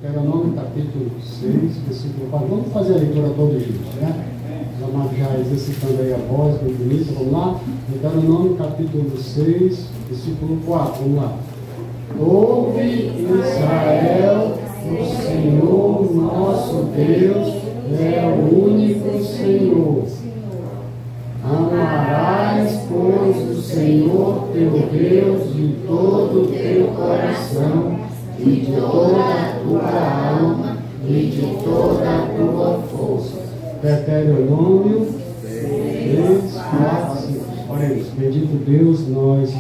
Deuteronômio capítulo 6, versículo 4. Vamos fazer a leitura todos juntos, né? Os amados já exercitando aí a voz, muito bonita. Vamos lá? Deuteronômio capítulo 6, versículo 4. Vamos lá. Ouve, Israel, o Senhor nosso Deus é o único Senhor. Amarás, pois, o Senhor teu Deus de todo o teu coração, e de toda a tua alma, e de toda a tua força. Deuteronômio 3, 4, 5. Oremos. Bendito Deus, nós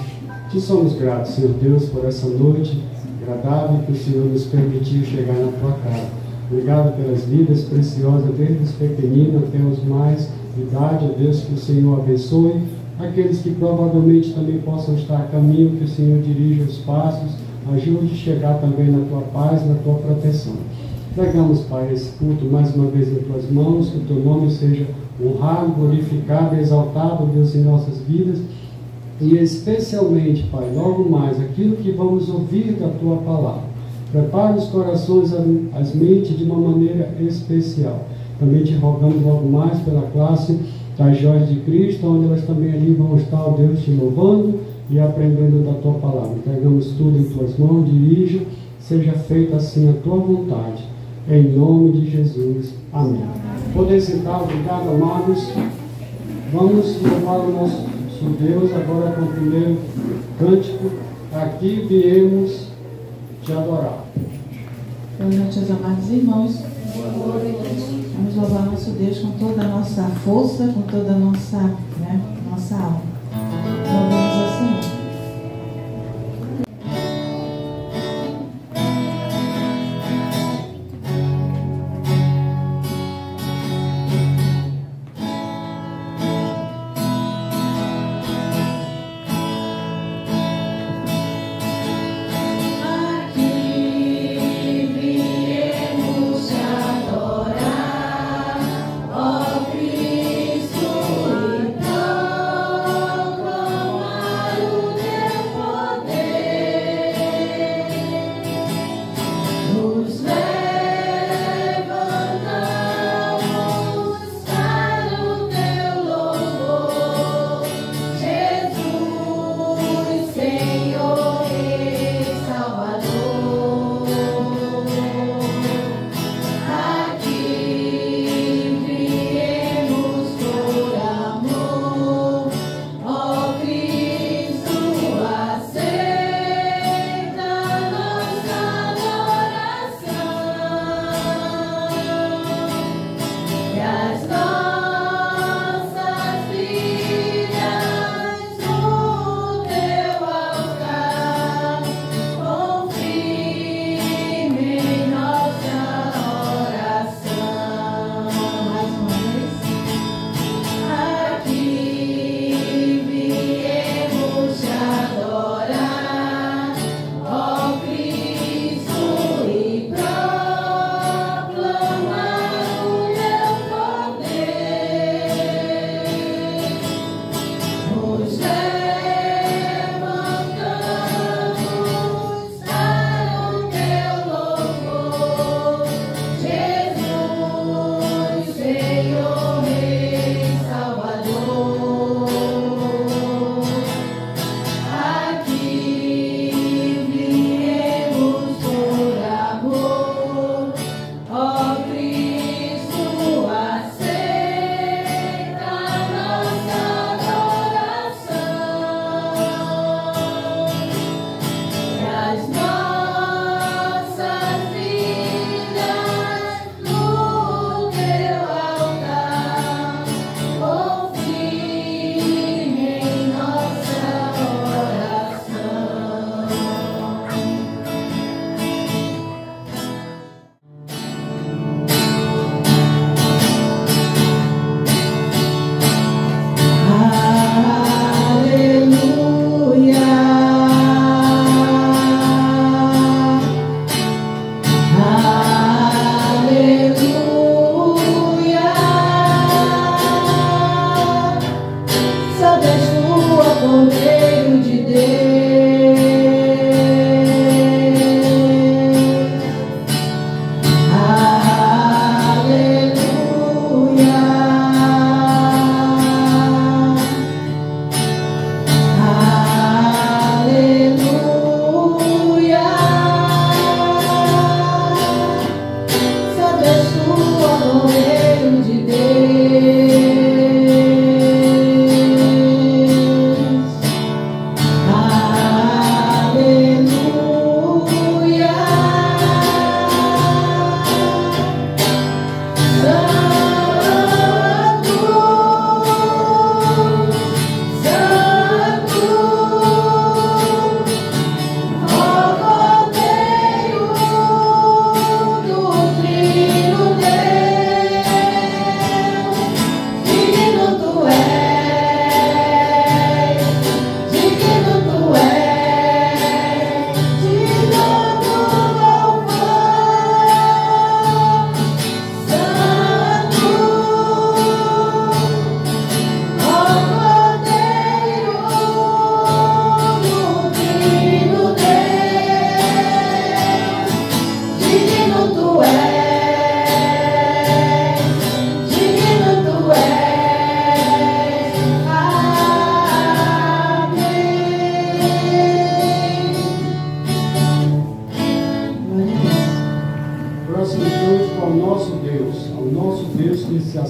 te somos gratos, Senhor Deus, por essa noite agradável que o Senhor nos permitiu chegar na tua casa. Obrigado pelas vidas preciosas, desde os pequeninos até os mais de idade, ó Deus, que o Senhor abençoe. Aqueles que provavelmente também possam estar a caminho, que o Senhor dirija os passos, ajude a chegar também na tua paz, na tua proteção. Entregamos, Pai, esse culto mais uma vez em tuas mãos, que o teu nome seja honrado, glorificado, exaltado, Deus, em nossas vidas. E especialmente, Pai, logo mais, aquilo que vamos ouvir da tua palavra. Prepare os corações, as mentes de uma maneira especial. Também te rogamos logo mais pela classe das Joias de Cristo, onde elas também ali vão estar, ó Deus, te louvando e aprendendo da tua palavra. Entregamos tudo em tuas mãos, dirija, seja feita assim a tua vontade. Em nome de Jesus. Amém. Poder sentar, obrigado, amados. Vamos louvar o nosso Deus agora com o primeiro cântico. Aqui viemos te adorar. Boa noite, meus amados irmãos. Vamos louvar nosso Deus com toda a nossa força, com toda a nossa alma. Louvamos ao Senhor. Ó Cristo, então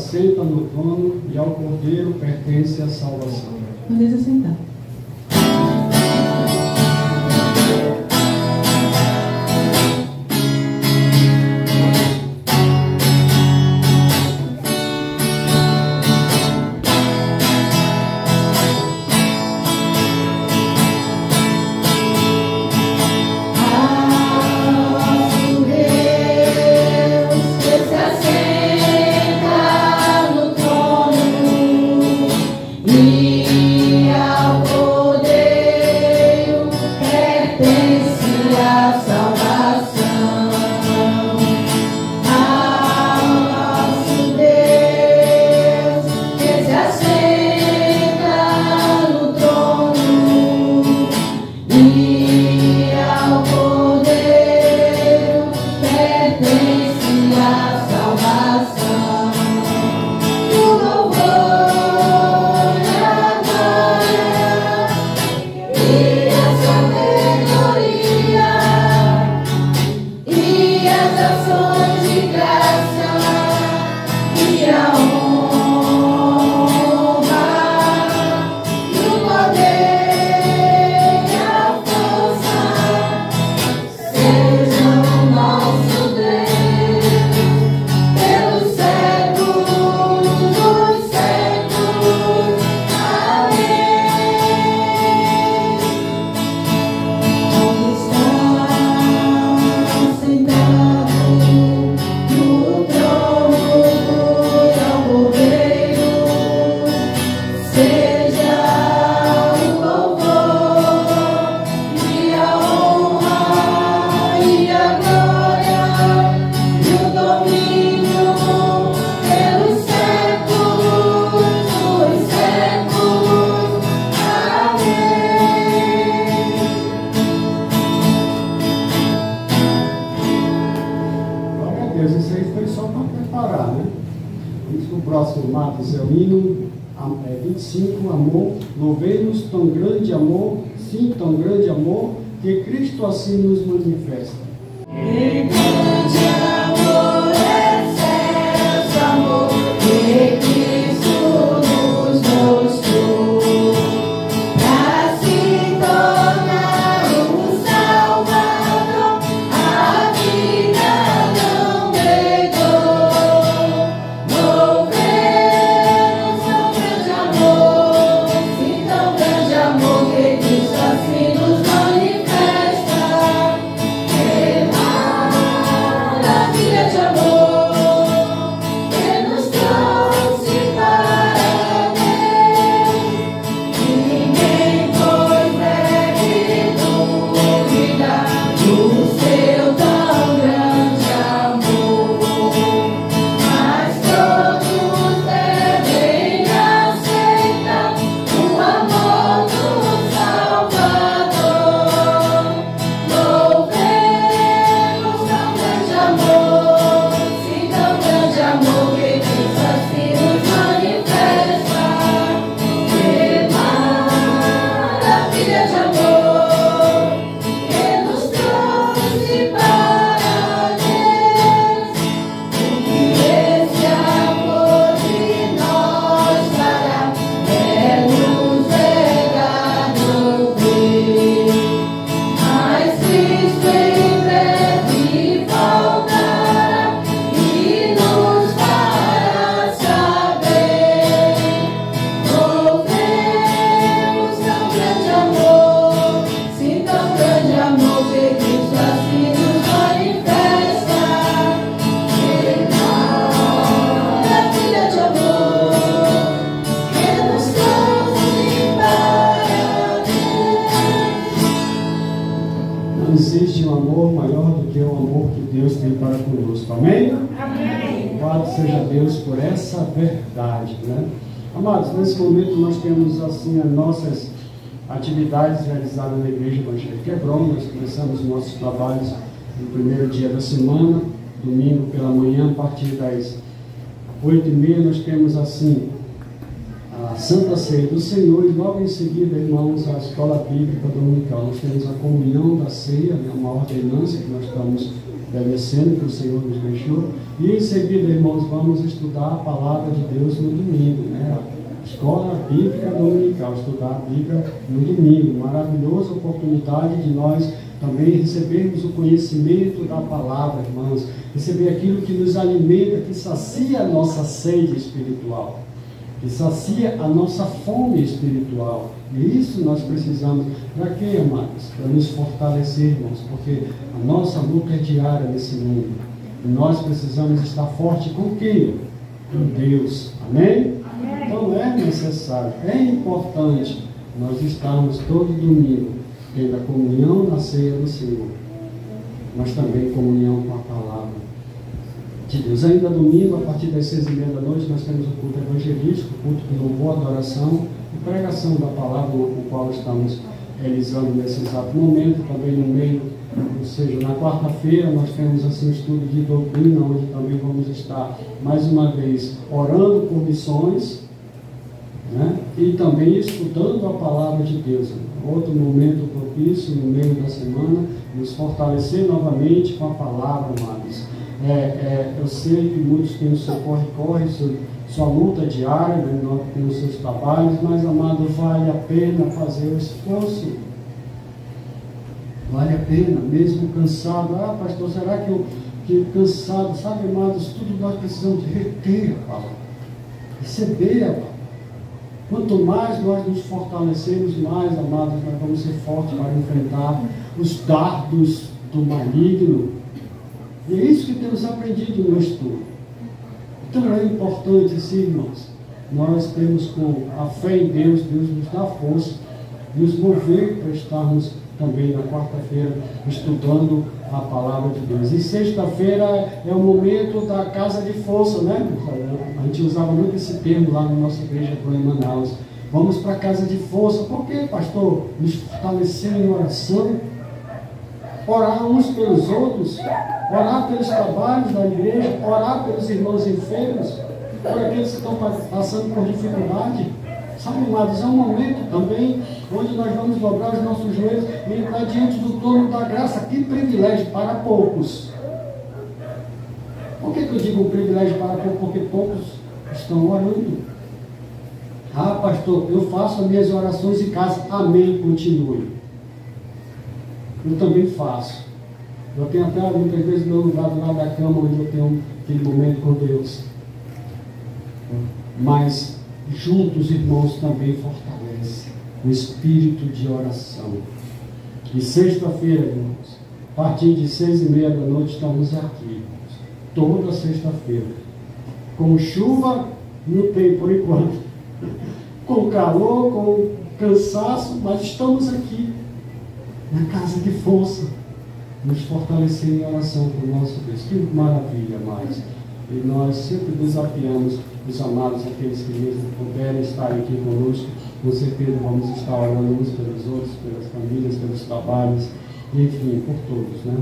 assenta no trono e ao Cordeiro pertence a salvação. Podeis assentar. Louvemos tão grande amor, sim, tão grande amor, que Cristo assim nos manifesta. Que grande amor, excelso amor, que Cristo nos mostrou, pra se tornar um Salvador, a vida não pregou. Louvemos tão grande amor, sim, tão grande amor, que Cristo assim nos manifesta. Que maravilha de amor, que nos trouxe para Deus. Ninguém foi breve dúvida do seu tão grande amor, mas todos devem aceitar o amor do Salvador. Louvemos tão grande amor, sim, tão grande amor, que Cristo assim nos manifesta. Que maravilha de amor, que nos trouxe para Deus. O que esse amor de nós fará é nos legado ver. Mas Cristo em breve voltará e nos fará saber. Louvemos tão grande amor, sim, tão grande amor, que Cristo assim nos manifesta. Que maravilha de amor, que nos trouxe para Deus. Não existe um amor maior do que o amor que Deus tem para conosco. Amém? Amém. Louvado seja Deus por essa verdade, né? Amados, nesse momento nós temos assim as nossas atividades realizadas na Igreja Evangélica Hebron. Nós começamos nossos trabalhos no primeiro dia da semana, domingo pela manhã, a partir das 8h30, nós temos assim Santa Ceia do Senhor e logo em seguida, irmãos, a escola bíblica dominical. Nós temos a comunhão da ceia, né, uma ordenança que nós estamos obedecendo, que o Senhor nos deixou. E em seguida, irmãos, vamos estudar a palavra de Deus no domingo, né? Escola bíblica dominical, estudar a Bíblia no domingo. Maravilhosa oportunidade de nós também recebermos o conhecimento da palavra, irmãos. Receber aquilo que nos alimenta, que sacia a nossa sede espiritual, que sacia a nossa fome espiritual. E isso nós precisamos. Para quê, amados? Para nos fortalecer, irmãos, porque a nossa luta é diária nesse mundo. E nós precisamos estar forte com quem? Com Deus. Amém? Então é necessário, é importante nós estarmos todo domingo tendo a comunhão na ceia do Senhor, mas também comunhão com a palavra de Deus. Ainda domingo, a partir das 6h30 da noite, nós temos o culto evangelístico, o culto de louvor, adoração e pregação da palavra, o qual estamos realizando nesse exato momento. Também no meio, ou seja, na quarta-feira, nós temos assim um estudo de doutrina, onde também vamos estar mais uma vez orando por missões, né? E também estudando a palavra de Deus. Outro momento propício no meio da semana, nos fortalecer novamente com a palavra, amados. Eu sei que muitos têm o seu corre-corre, sua luta diária, né? Nós temos seus trabalhos, mas, amado, vale a pena fazer o esforço. Vale a pena, mesmo cansado. Ah, pastor, será que cansado? Sabe, amados, tudo nós precisamos de reter a palavra, receber a palavra. Quanto mais nós nos fortalecemos, mais, amados, nós vamos ser fortes para enfrentar os dardos do maligno. E é isso que temos aprendido no estudo. Então é importante, sim, irmãos, nós temos com a fé em Deus, Deus nos dá força, nos mover para estarmos também na quarta-feira estudando a palavra de Deus. E sexta-feira é o momento da casa de força, né? A gente usava muito esse termo lá na nossa igreja em Manaus. Vamos para a casa de força. Por quê, pastor? Nos fortalecer em oração, orar uns pelos outros, orar pelos trabalhos da igreja, orar pelos irmãos enfermos, por aqueles que estão passando por dificuldade. Sabe, amados, é um momento também onde nós vamos dobrar os nossos joelhos e entrar diante do trono da graça. Que privilégio para poucos. Por que eu digo privilégio para poucos? Porque poucos estão orando. Ah, pastor, eu faço as minhas orações em casa. Amém, continue. Eu também faço. Eu tenho até muitas vezes meu lugar do lado da cama, onde eu tenho aquele momento com Deus. Mas juntos, irmãos, também fortalece o espírito de oração. E sexta-feira, irmãos, a partir de 6h30 da noite, estamos aqui, irmãos, toda sexta-feira. Com chuva, não tem por enquanto. Com calor, com cansaço, mas estamos aqui, na casa de força, nos fortalecer em oração com o nosso Deus. Que maravilha, mais. E nós sempre desafiamos os amados, aqueles que mesmo puderem estar aqui conosco. Com certeza vamos estar orando uns pelos outros, pelas famílias, pelos trabalhos, enfim, por todos, né?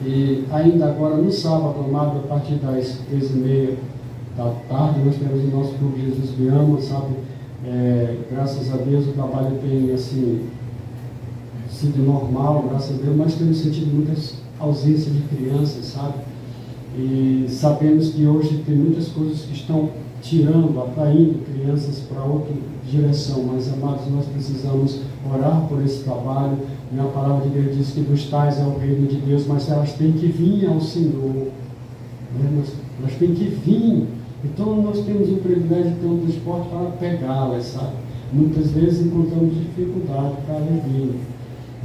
E ainda agora no sábado, amado, a partir das 13h30 da tarde, nós temos o nosso Clube Jesus Me Ama, sabe? Graças a Deus o trabalho tem, assim, sido normal, graças a Deus, mas temos sentido muitas ausências de crianças, sabe? E sabemos que hoje tem muitas coisas que estão tirando, atraindo crianças para outra direção, mas, amados, nós precisamos orar por esse trabalho. E a palavra de Deus diz que dos tais é o reino de Deus, mas elas têm que vir ao Senhor, né? Elas têm que vir. Então nós temos o privilégio de ter um transporte para pegá-las, sabe? Muitas vezes encontramos dificuldade para vir,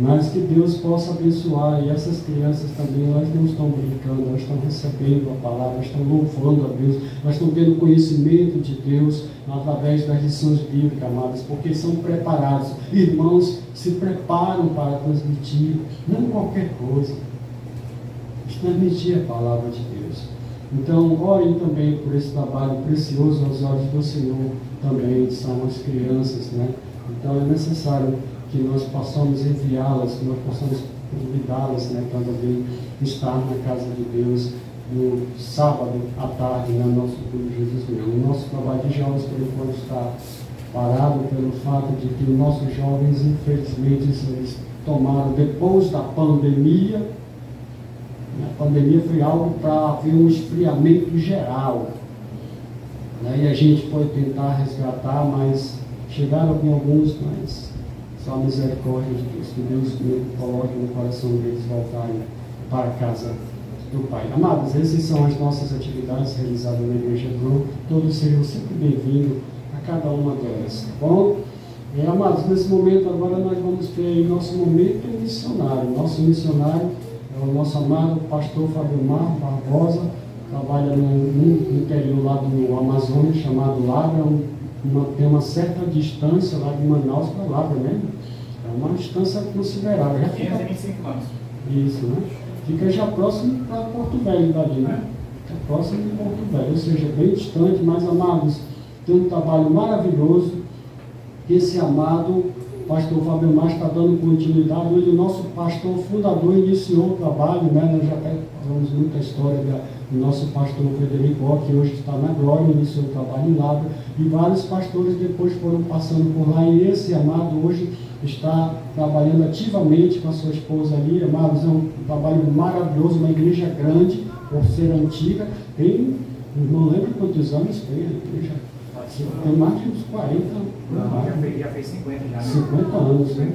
mas que Deus possa abençoar. E essas crianças também, elas não estão brincando, elas estão recebendo a palavra, elas estão louvando a Deus, elas estão tendo conhecimento de Deus através das lições bíblicas, amadas, porque são preparados. Irmãos se preparam para transmitir, não qualquer coisa, transmitir a palavra de Deus. Então, orem também por esse trabalho precioso aos olhos do Senhor, também são as crianças, né? Então é necessário que nós possamos enviá-las, que nós possamos convidá-las, né, para também estar na casa de Deus no sábado à tarde, no nosso Clube Jesus Mesmo. O nosso trabalho de jovens, por enquanto, está parado pelo fato de que os nossos jovens, infelizmente, eles tomaram, depois da pandemia, a pandemia foi algo para haver um esfriamento geral, né? E a gente foi tentar resgatar, mas chegaram com alguns, mas só a misericórdia de Deus, que Deus coloque no coração deles voltarem para a casa do Pai. Amados, essas são as nossas atividades realizadas na Igreja Hebron. Todos seriam sempre bem-vindos a cada uma delas, tá bom? Amados, nesse momento agora nós vamos ter aí nosso momento missionário. Nosso missionário é o nosso amado pastor Fabio-Mar Barbosa, trabalha no interior lá do Amazonas, chamado Labra, tem uma certa distância lá de Manaus para Labra, né? É uma distância considerável. Já fica 525 anos. Isso, né? Fica já próximo para Porto Velho dali, né? Fica próximo de Porto Velho, ou seja, bem distante, mas amados, tem um trabalho maravilhoso. Esse amado pastor Fábio Mar está dando continuidade. Hoje o nosso pastor fundador iniciou o trabalho, né? Nós já falamos muita história do nosso pastor Frederico Ó, que hoje está na glória, iniciou o trabalho em Labra, e vários pastores depois foram passando por lá, e esse amado hoje está trabalhando ativamente com a sua esposa ali. Amados, é um trabalho maravilhoso, uma igreja grande, por ser antiga, tem, não lembro quantos anos tem a igreja. Tem mais de uns 40 anos. Já fez 50 já. 50 anos, né?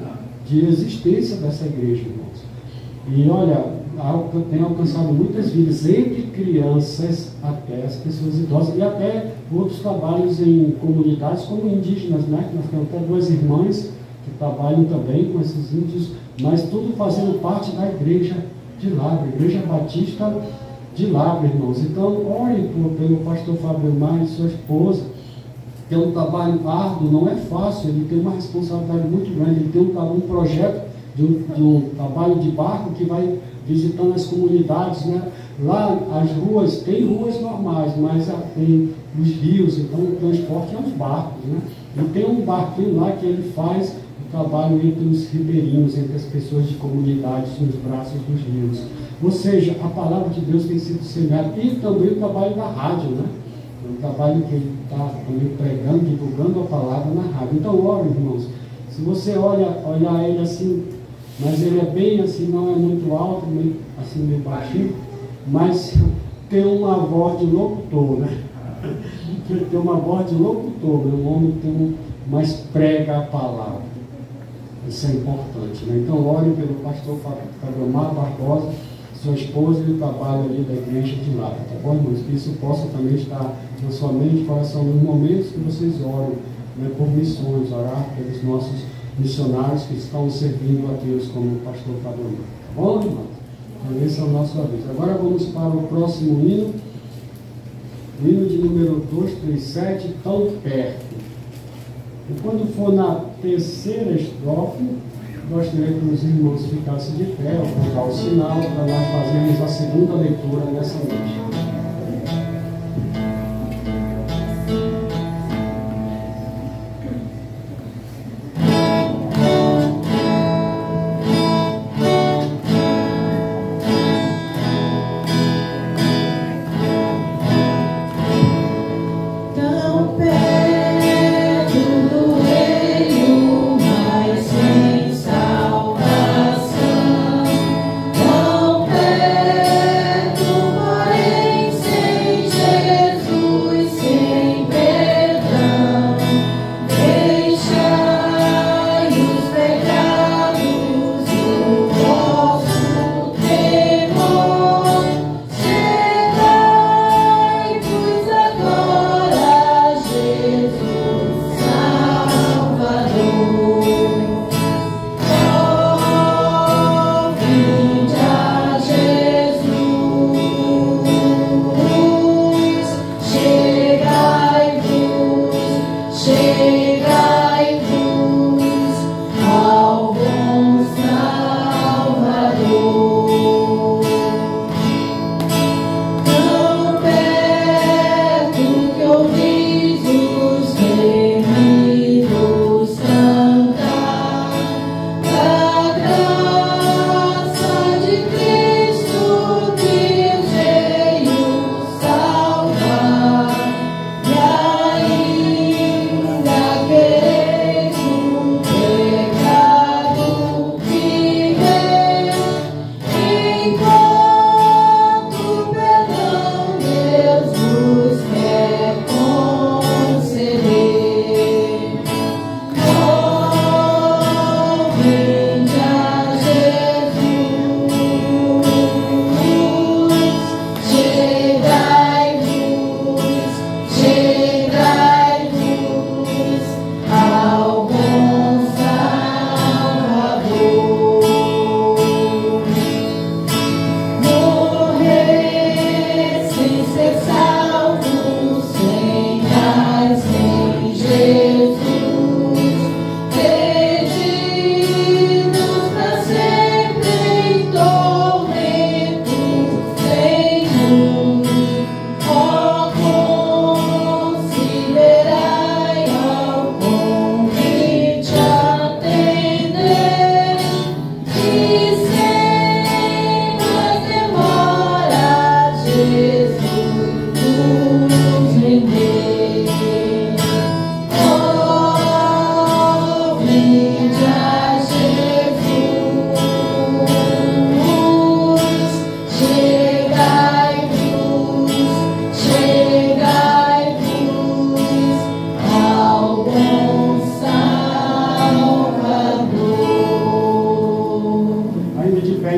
De existência dessa igreja, irmãos. E olha, tem alcançado muitas vidas, entre crianças até as pessoas idosas, e até outros trabalhos em comunidades como indígenas, né? Nós temos até duas irmãs que trabalham também com esses índios, mas tudo fazendo parte da igreja de Labra, Igreja Batista de Labra, irmãos. Então, orem pelo pastor Fábio Mar e sua esposa. É um trabalho árduo, não é fácil, ele tem uma responsabilidade muito grande, ele tem um projeto de um trabalho de barco que vai visitando as comunidades, né? Lá as ruas, tem ruas normais, mas tem os rios, então o transporte é os barcos, né? E tem um barquinho lá que ele faz o trabalho entre os ribeirinhos, entre as pessoas de comunidades, nos braços dos rios. Ou seja, a palavra de Deus tem sido semeada, e também o trabalho da rádio, né? O trabalho que ele está também pregando, divulgando a palavra na rádio. Então, olha, irmãos, se você olhar ele assim, mas ele é bem assim, não é muito alto, meio, assim, meio baixinho, mas tem uma voz de locutor, né? Tem uma voz de locutor, né? Um homem mas prega a palavra. Isso é importante, né? Então, ore pelo pastor Fábio Mar Barbosa, sua esposa, e o trabalho ali da igreja de lá, tá bom, irmãos? Que isso possa também estar na sua mente e coração nos momentos que vocês oram, né, por missões, orar pelos nossos missionários que estão servindo a Deus, como o pastor Fábio Mar, tá bom, irmãos? Então, esse é o nosso aviso. Agora vamos para o próximo hino, o hino de número 237, Tão Perto. E quando for na terceira estrofe, gostaria que os irmãos ficassem de pé, ao dar o sinal, para nós fazermos a segunda leitura nessa noite. Tão perto, porém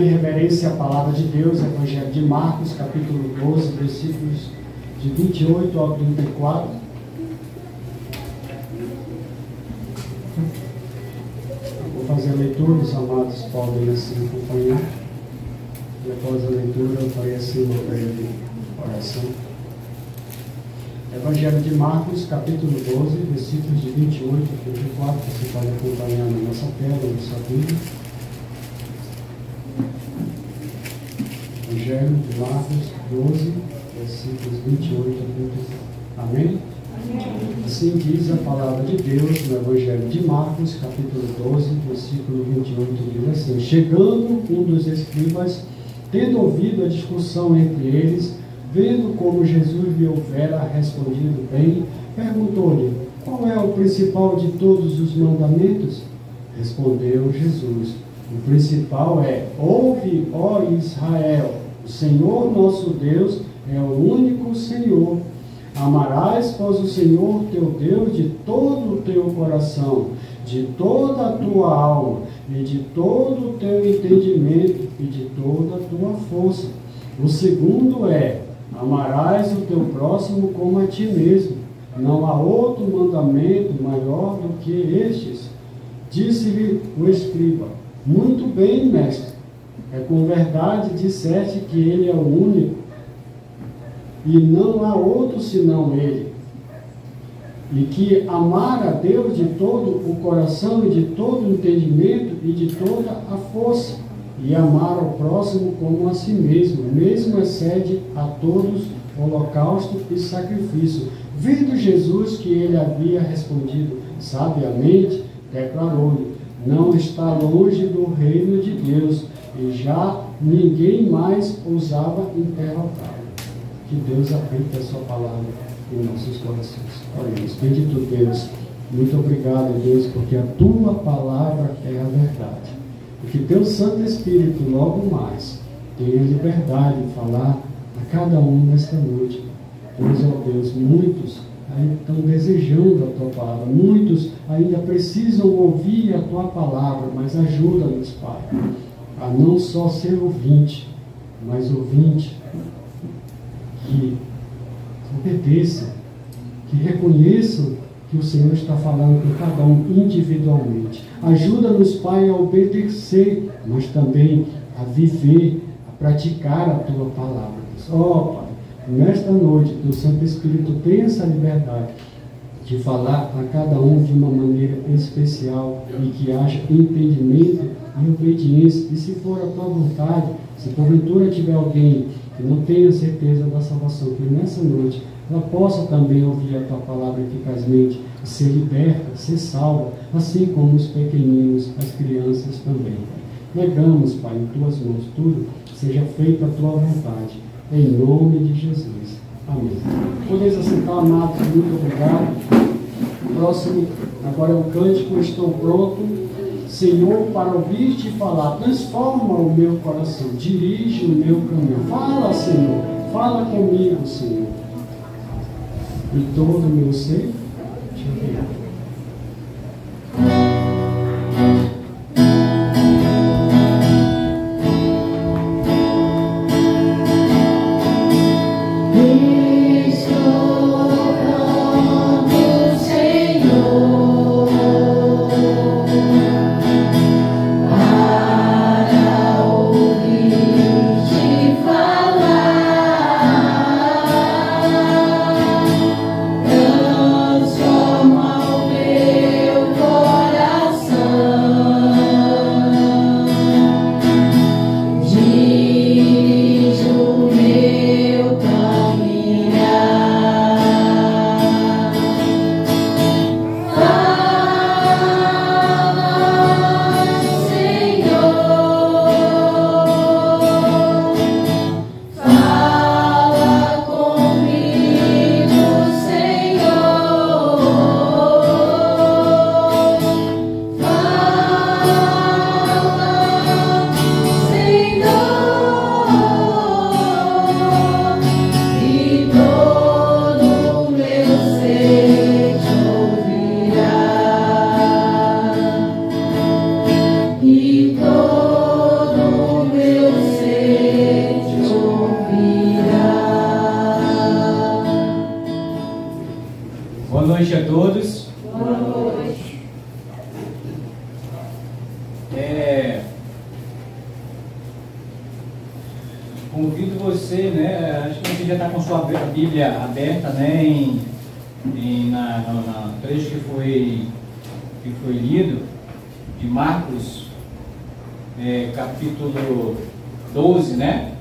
em reverência à palavra de Deus, Evangelho de Marcos, capítulo 12, versículos de 28 ao 34. Vou fazer a leitura, os amados podem assim acompanhar. E após a leitura eu farei assim uma breve oração. Evangelho de Marcos, capítulo 12, versículos de 28 a 34, você pode acompanhar na nossa tela, na sua Bíblia. Evangelho de Marcos 12, versículos 28 a 34. Amém? Assim diz a palavra de Deus no Evangelho de Marcos, capítulo 12, versículo 28, diz assim: Chegando um dos escribas, tendo ouvido a discussão entre eles, vendo como Jesus lhe houvera respondido bem, perguntou-lhe: Qual é o principal de todos os mandamentos? Respondeu Jesus: O principal é: Ouve, ó Israel, o Senhor nosso Deus é o único Senhor. Amarás, pois, o Senhor teu Deus de todo o teu coração, de toda a tua alma, e de todo o teu entendimento, e de toda a tua força. O segundo é: amarás o teu próximo como a ti mesmo. Não há outro mandamento maior do que estes. Disse-lhe o escriba: Muito bem, mestre. É com verdade disseste que ele é o único, e não há outro senão ele. E que amar a Deus de todo o coração, e de todo o entendimento, e de toda a força, e amar ao próximo como a si mesmo, mesmo excede a todos holocausto e sacrifício. Vendo Jesus que ele havia respondido sabiamente, declarou-lhe: Não está longe do reino de Deus. E já ninguém mais ousava interrogá-lo. Que Deus aplique a sua palavra em nossos corações. Oremos. Bendito Deus, muito obrigado, Deus, porque a tua palavra é a verdade. E que teu Santo Espírito logo mais tenha liberdade de falar a cada um nesta noite. Pois, ó Deus, muitos ainda estão desejando a tua palavra, muitos ainda precisam ouvir a tua palavra, mas ajuda-nos, Pai, a não só ser ouvinte, mas ouvinte que obedeçam, que reconheçam que o Senhor está falando com cada um individualmente. Ajuda-nos, Pai, a obedecer, mas também a viver, a praticar a tua palavra. Ó, Pai, nesta noite, que o Santo Espírito tenha essa liberdade de falar a cada um de uma maneira especial e que haja entendimento e obediência. E se for a tua vontade, se porventura tiver alguém que não tenha certeza da salvação, que nessa noite ela possa também ouvir a tua palavra eficazmente, ser liberta, ser salva, assim como os pequeninos, as crianças também. Negamos, Pai, em tuas mãos tudo, seja feita a tua vontade, em nome de Jesus. Amém. Podeis assentar, amados, muito obrigado. Próximo, agora é o cântico Estou Pronto. Senhor, para ouvir-te falar, transforma o meu coração, dirige o meu caminho. Fala, Senhor, fala comigo, Senhor. E todo o meu ser te ouvirá. Transforma Convido você, né? Acho que você já está com sua Bíblia aberta, né? No trecho que foi lido, de Marcos, capítulo 12, né?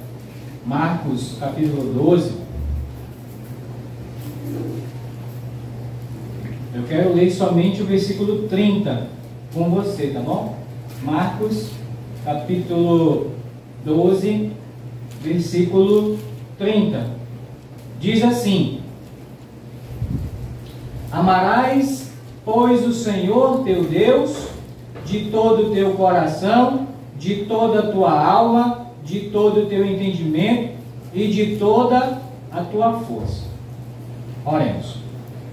Marcos, capítulo 12. Eu quero ler somente o versículo 30 com você, tá bom? Marcos, capítulo 12, versículo 30. Diz assim: Amarás, pois, o Senhor teu Deus de todo o teu coração, de toda a tua alma, de todo o teu entendimento e de toda a tua força. Oremos.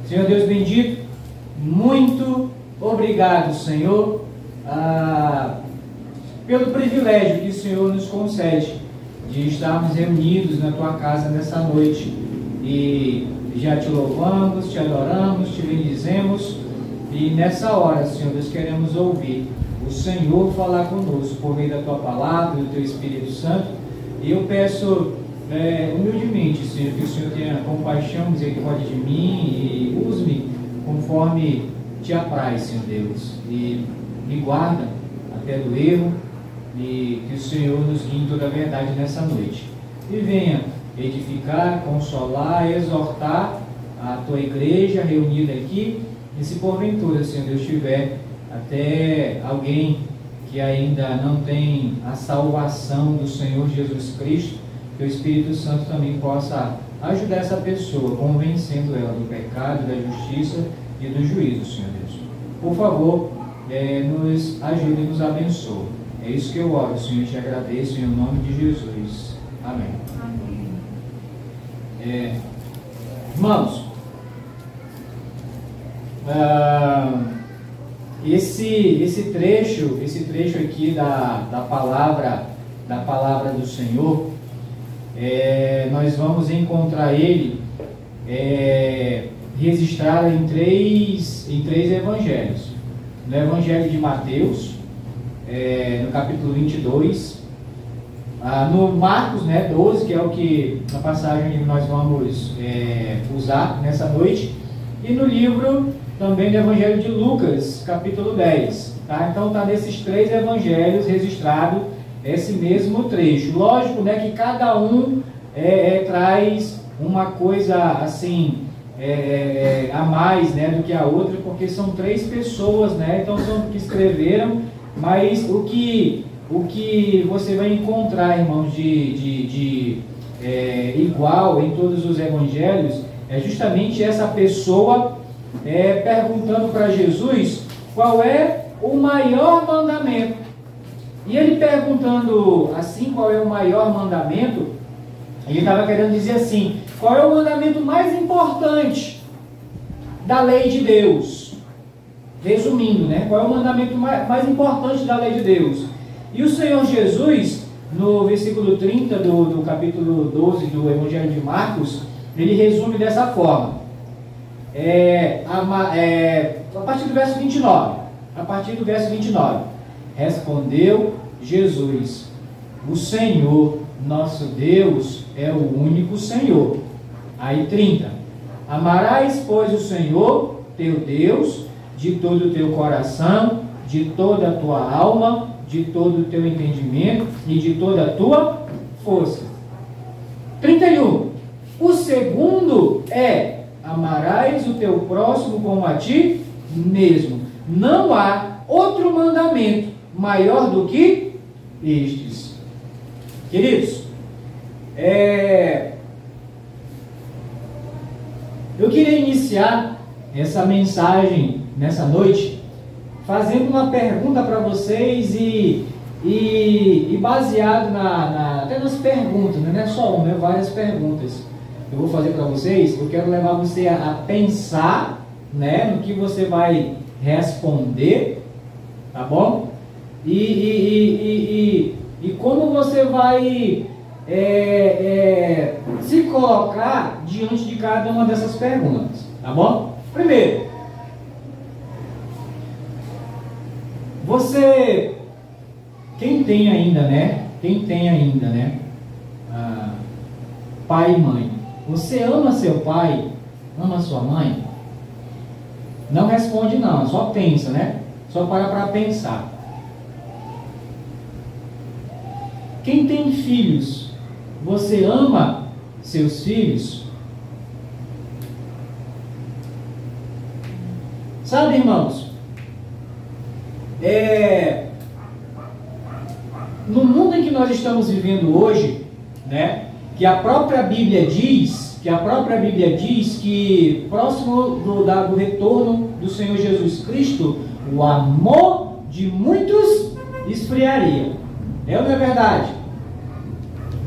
Senhor Deus bendito, muito obrigado, Senhor, pelo privilégio que o Senhor nos concede de estarmos reunidos na tua casa nessa noite. E já te louvamos, te adoramos, te bendizemos. E nessa hora, Senhor, nós queremos ouvir o Senhor falar conosco por meio da tua palavra, do teu Espírito Santo. E eu peço humildemente, Senhor, que o Senhor tenha compaixão, misericórdia de mim e use-me conforme te apraz, Senhor Deus. E me guarda até do erro e que o Senhor nos guie em toda a verdade nessa noite. E venha edificar, consolar, exortar a tua igreja reunida aqui. E se porventura, Senhor Deus, tiver até alguém que ainda não tem a salvação do Senhor Jesus Cristo, que o Espírito Santo também possa ajudar essa pessoa, convencendo ela do pecado, da justiça e do juízo, Senhor Deus. Por favor, nos ajude e nos abençoe. É isso que eu oro, Senhor, e te agradeço em nome de Jesus. Amém. Amém. Irmãos, esse trecho aqui da palavra do Senhor, nós vamos encontrar ele registrado em três evangelhos. No Evangelho de Mateus, no capítulo 22, no Marcos, 12, que é o que na passagem que nós vamos usar nessa noite, e no livro também do Evangelho de Lucas, capítulo 10. Tá? Então está nesses três evangelhos registrado esse mesmo trecho. Lógico, né, que cada um traz uma coisa assim a mais, né, do que a outra, porque são três pessoas, né, então são que escreveram, mas o que você vai encontrar, irmãos, de igual em todos os evangelhos é justamente essa pessoa perguntando para Jesus qual é o maior mandamento. E ele perguntando assim qual é o maior mandamento, ele estava querendo dizer assim: qual é o mandamento mais importante da lei de Deus? Resumindo, né? Qual é o mandamento mais importante da lei de Deus? E o Senhor Jesus, no versículo 30 do capítulo 12 do Evangelho de Marcos, ele resume dessa forma. A partir do verso 29. Respondeu Jesus: o Senhor nosso Deus é o único Senhor. Aí 30. Amarás, pois, o Senhor teu Deus de todo o teu coração, de toda a tua alma, de todo o teu entendimento e de toda a tua força. 31. O segundo amarás o teu próximo como a ti mesmo. Não há outro mandamento maior do que estes. Queridos, eu queria iniciar essa mensagem nessa noite fazendo uma pergunta para vocês e baseado até nas perguntas, não é só uma, várias perguntas eu vou fazer para vocês. Eu quero levar você a pensar, né, no que você vai responder, tá bom? E como você vai se colocar diante de cada uma dessas perguntas, tá bom? Primeiro, você Quem tem ainda, né? Pai e mãe. Você ama seu pai? Ama sua mãe? Não responde não, só pensa, né? Só para pensar. Quem tem filhos? Você ama seus filhos? Sabe, irmãos? No mundo em que nós estamos vivendo hoje, né? Que a própria Bíblia diz que próximo do retorno do Senhor Jesus Cristo, o amor de muitos esfriaria. É ou não é verdade?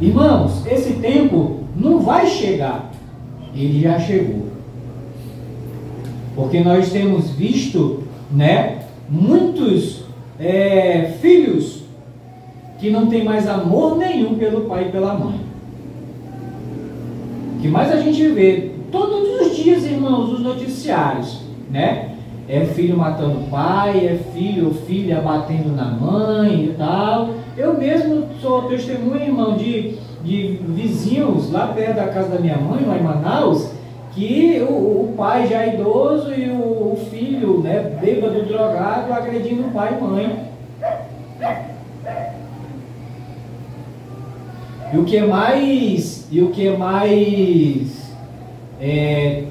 Irmãos, esse tempo não vai chegar. Ele já chegou. Porque nós temos visto, né, muitos filhos que não têm mais amor nenhum pelo pai e pela mãe. O que mais a gente vê todos os dias, irmãos, os noticiários, né? É filho matando o pai, é filho ou filha batendo na mãe e tal. Eu mesmo sou testemunha, irmão, de vizinhos lá perto da casa da minha mãe, lá em Manaus, que o pai já é idoso e o filho, né, bêbado, drogado, agredindo o pai e mãe. E o que é mais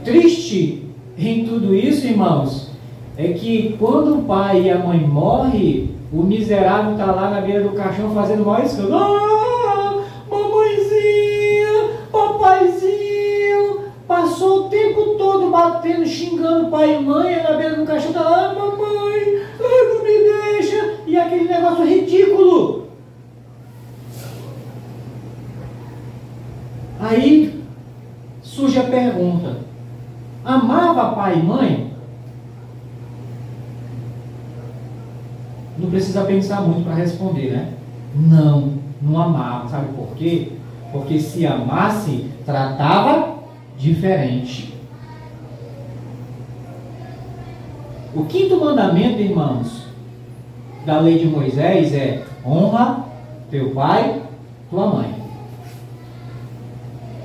triste em tudo isso, irmãos, é que quando o pai e a mãe morrem, o miserável está lá na beira do caixão fazendo maior escândalo. Ah, mamãezinha, papaizinho, passou o tempo todo batendo, xingando pai e mãe, na beira do caixão está lá, ah, mamãe, não me deixa, e aquele negócio ridículo. Aí surge a pergunta: amava pai e mãe? Não precisa pensar muito para responder, né? Não amava. Sabe por quê? Porque se amasse, tratava diferente. O 5º mandamento, irmãos, da lei de Moisés é: honra teu pai e tua mãe.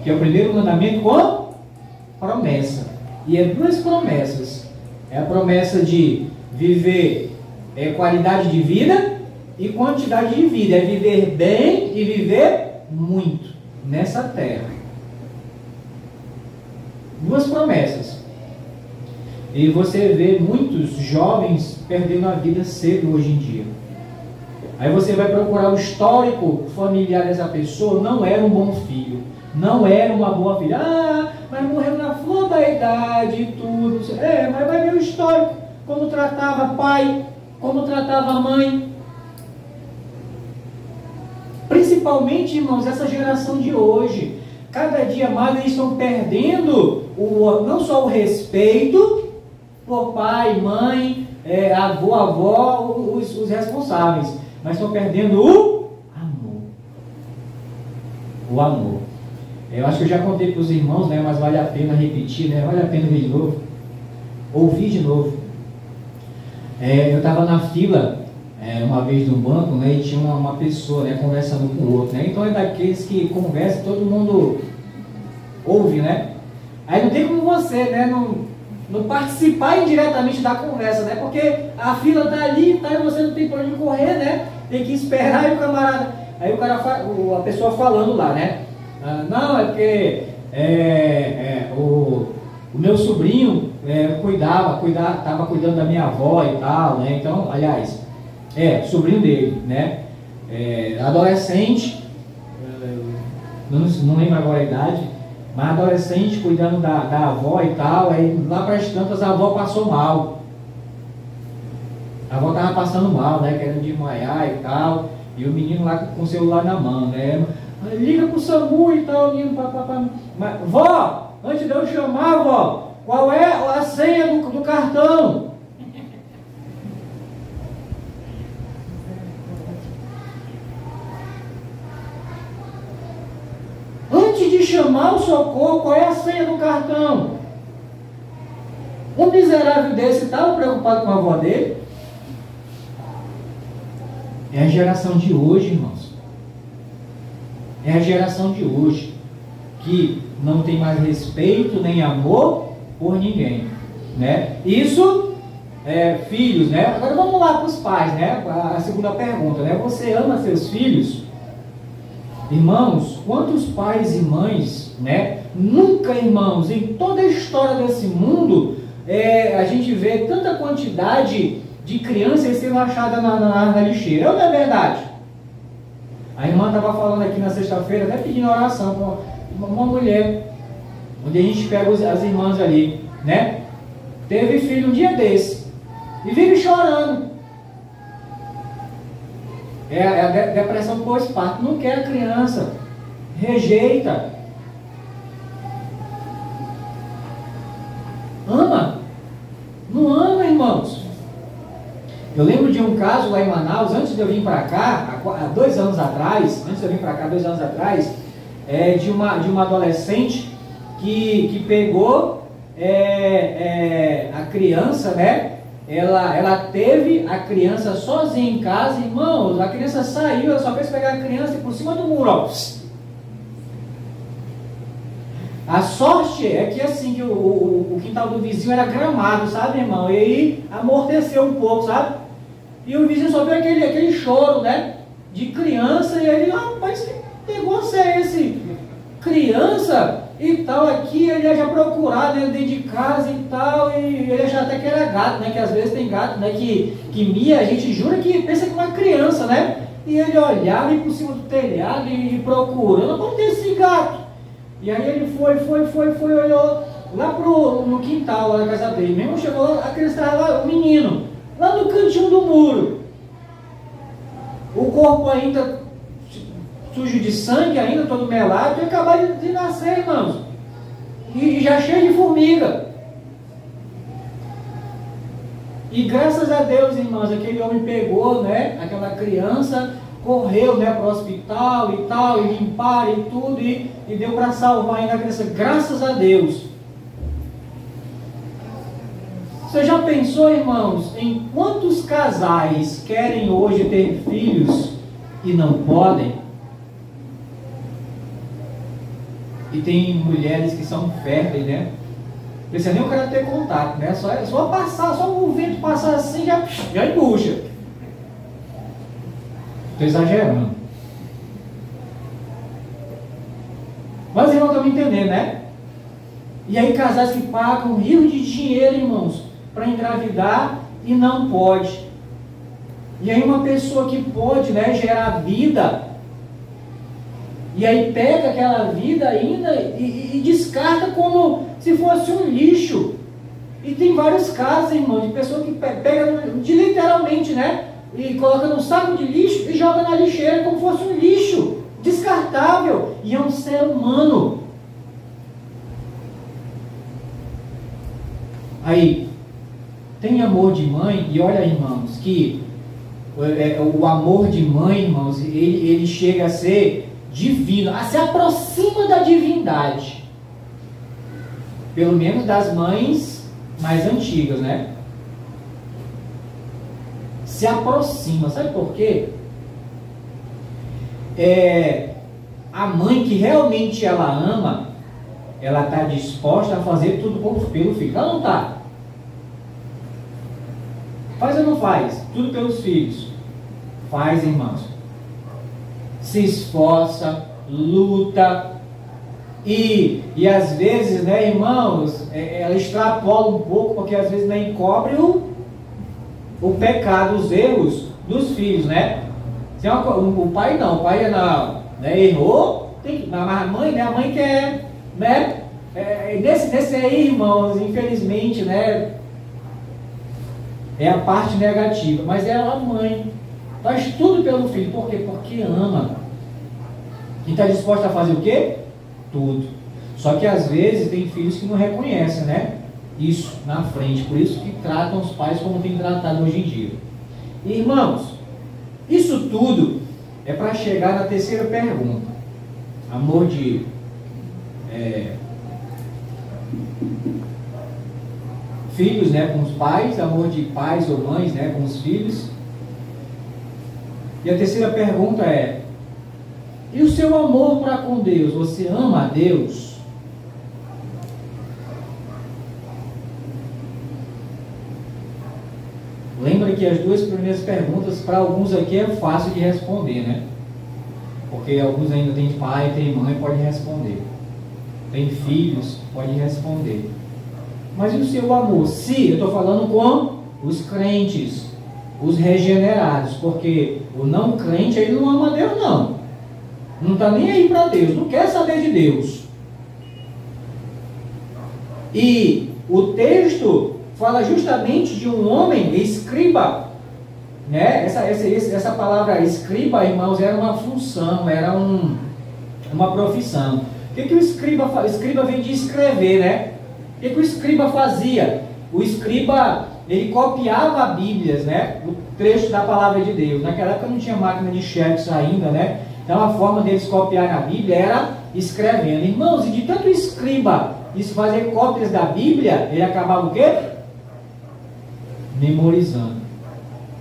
Que é o primeiro mandamento com promessa. E é 2 promessas. É a promessa de viver qualidade de vida e quantidade de vida. É viver bem e viver muito nessa terra. 2 promessas. E você vê muitos jovens perdendo a vida cedo hoje em dia. Aí você vai procurar o histórico familiar dessa pessoa, não era um bom filho, não era uma boa filha. Ah, mas morreu na flor da idade e tudo. Mas vai ver o histórico, como tratava pai, como tratava a mãe. Principalmente, irmãos, essa geração de hoje. Cada dia mais eles estão perdendo não só o respeito por pai, mãe, avô, avó, os responsáveis, mas estão perdendo o amor. O amor. Eu acho que eu já contei para os irmãos, né, mas vale a pena repetir, né, vale a pena ver de novo, ouvir de novo. Eu estava na fila uma vez no banco, né, e tinha uma pessoa, né, conversando com o outro, né, então é daqueles que conversa, todo mundo ouve, né, aí não tem como você, né, não participar indiretamente da conversa, né, porque a fila está ali, tá, e você não tem para onde correr, né, tem que esperar, e o camarada, aí a pessoa falando lá, né, não, é porque o meu sobrinho estava cuidando da minha avó e tal, né? Então, aliás, sobrinho dele, né? Adolescente, não lembro agora a idade, mas adolescente cuidando da avó e tal, aí lá para as tantas a avó passou mal. A avó estava passando mal, né? Querendo desmaiar e tal, e o menino lá com o celular na mão, né? Liga pro SAMU e tal, menino, papapá. Mas, vó, antes de eu chamar, vó, qual é a senha do cartão? Antes de chamar o socorro, qual é a senha do cartão? Um miserável desse estava preocupado com a avó dele? É a geração de hoje, irmãos. É a geração de hoje que não tem mais respeito nem amor por ninguém, né? Isso, filhos, né? Agora vamos lá para os pais, né? A segunda pergunta, né? Você ama seus filhos? Irmãos, quantos pais e mães, né? Nunca, irmãos, em toda a história desse mundo, a gente vê tanta quantidade de crianças sendo achadas na lixeira. Não é verdade? A irmã estava falando aqui na sexta-feira, até pedindo oração para uma mulher, onde a gente pega as irmãs ali, né? Teve filho um dia desse e vive chorando. É a depressão pós-parto. Não quer a criança, rejeita. Ama? Não ama, irmãos. Eu lembro de um caso lá em Manaus, antes de eu vir para cá, há 2 anos atrás, de uma adolescente que pegou a criança, né? Ela teve a criança sozinha em casa, irmãos. A criança saiu, ela só fez pegar a criança e por cima do muro, ó. A sorte é que assim, que o quintal do vizinho era gramado, sabe, irmão? E aí amorteceu um pouco, sabe? E o vizinho só viu aquele choro, né? De criança, e ele, rapaz, que negócio é esse? Criança e tal, aqui ele ia já procurar dentro de casa e tal, e ele achava até que era gato, né? Que às vezes tem gato, né? Que mia, a gente jura que pensa que é uma criança, né? E ele olhava e por cima do telhado e procurando, onde tem esse gato? E aí ele foi, olhou lá no quintal, lá na casa dele. Mesmo chegou lá, a criança estava lá, o menino, lá no cantinho do muro. O corpo ainda sujo de sangue, ainda todo melado, e acabou de nascer, irmãos. E já cheio de formiga. E graças a Deus, irmãos, aquele homem pegou, né, aquela criança, correu, né, para o hospital e tal, e limparam e tudo, e deu para salvar ainda a criança, graças a Deus. Você já pensou, irmãos, em quantos casais querem hoje ter filhos e não podem? E tem mulheres que são férteis, né? Precisa nem o cara ter contato, né? Só passar, só o vento passar assim, já embucha. Estou exagerando. Mas irmãos, estão me entendendo, né? E aí casais que pagam rios de dinheiro, irmãos, para engravidar e não pode. E aí uma pessoa que pode, né, gerar vida, e aí pega aquela vida ainda e descarta como se fosse um lixo. E tem vários casos, irmão, de pessoa que pega literalmente, né? E coloca num saco de lixo e joga na lixeira como se fosse um lixo descartável. E é um ser humano. Aí, tem amor de mãe, e olha, irmãos, que o amor de mãe, irmãos, ele chega a ser divino, se aproxima da divindade. Pelo menos das mães mais antigas, né? Se aproxima, sabe por quê? A mãe que realmente ela ama, ela está disposta a fazer tudo pelo filho. Ela não está? Faz ou não faz? Tudo pelos filhos. Faz, irmãos. Se esforça, luta. E às vezes, né, irmãos, ela extrapola um pouco, porque às vezes nem encobre o pecado, os erros dos filhos, né? O pai não, né, errou, mas a mãe, né, a mãe quer, né? Nesse aí, irmãos, infelizmente, né, é a parte negativa, mas a mãe faz tudo pelo filho. Por quê? Porque ama. E está disposta a fazer o quê? Tudo. Só que às vezes tem filhos que não reconhecem, né, isso na frente. Por isso que tratam os pais como tem tratado hoje em dia. Irmãos, isso tudo é para chegar na terceira pergunta. Amor de filhos, né, com os pais, amor de pais ou mães, né, com os filhos. E a terceira pergunta é: e o seu amor para com Deus? Você ama a Deus? Lembra que as duas primeiras perguntas, para alguns aqui é fácil de responder, né? Porque alguns ainda têm pai, têm mãe, pode responder. Tem filhos, pode responder. Mas e o seu amor? Se eu estou falando com os crentes, os regenerados, porque o não crente, ele não ama Deus, não. Não está nem aí para Deus, não quer saber de Deus. E o texto fala justamente de um homem escriba, né? Essa palavra escriba, irmãos, era uma função, era uma profissão. O que o escriba faz? O escriba vem de escrever, né? O que o escriba fazia? O escriba, ele copiava Bíblias, né? O trecho da palavra de Deus. Naquela época não tinha máquina de xerox ainda, né? Então a forma deles copiarem a Bíblia era escrevendo. Irmãos, e de tanto escriba isso fazer cópias da Bíblia, ele acabava o quê? Memorizando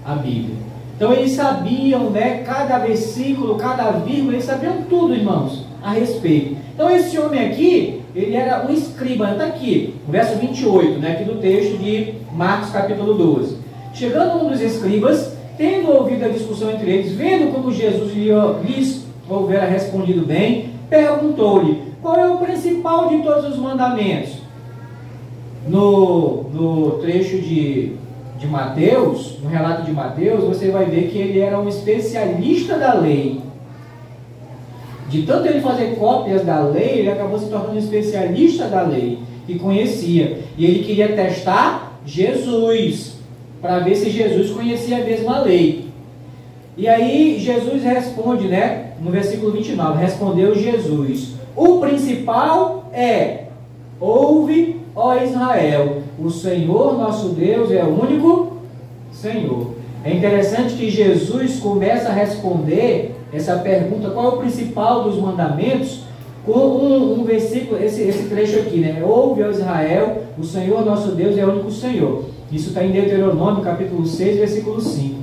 a Bíblia. Então eles sabiam, né, cada versículo, cada vírgula, eles sabiam tudo, irmãos, a respeito. Então esse homem aqui, ele era um escriba, está aqui, no verso 28, né, aqui do texto de Marcos capítulo 12. Chegando um dos escribas, tendo ouvido a discussão entre eles, vendo como Jesus lhes houvera respondido bem, perguntou-lhe: qual é o principal de todos os mandamentos? No trecho de Mateus, no relato de Mateus, você vai ver que ele era um especialista da lei. De tanto ele fazer cópias da lei, ele acabou se tornando um especialista da lei, que conhecia. E ele queria testar Jesus, para ver se Jesus conhecia a mesma lei. E aí Jesus responde, né, no versículo 29, respondeu Jesus: o principal é: ouve, ó Israel, o Senhor nosso Deus é o único Senhor. É interessante que Jesus começa a responder essa pergunta, qual é o principal dos mandamentos, com um versículo, esse trecho aqui, né? Ouve, ó Israel, o Senhor nosso Deus é o único Senhor. Isso está em Deuteronômio capítulo 6, versículo 5.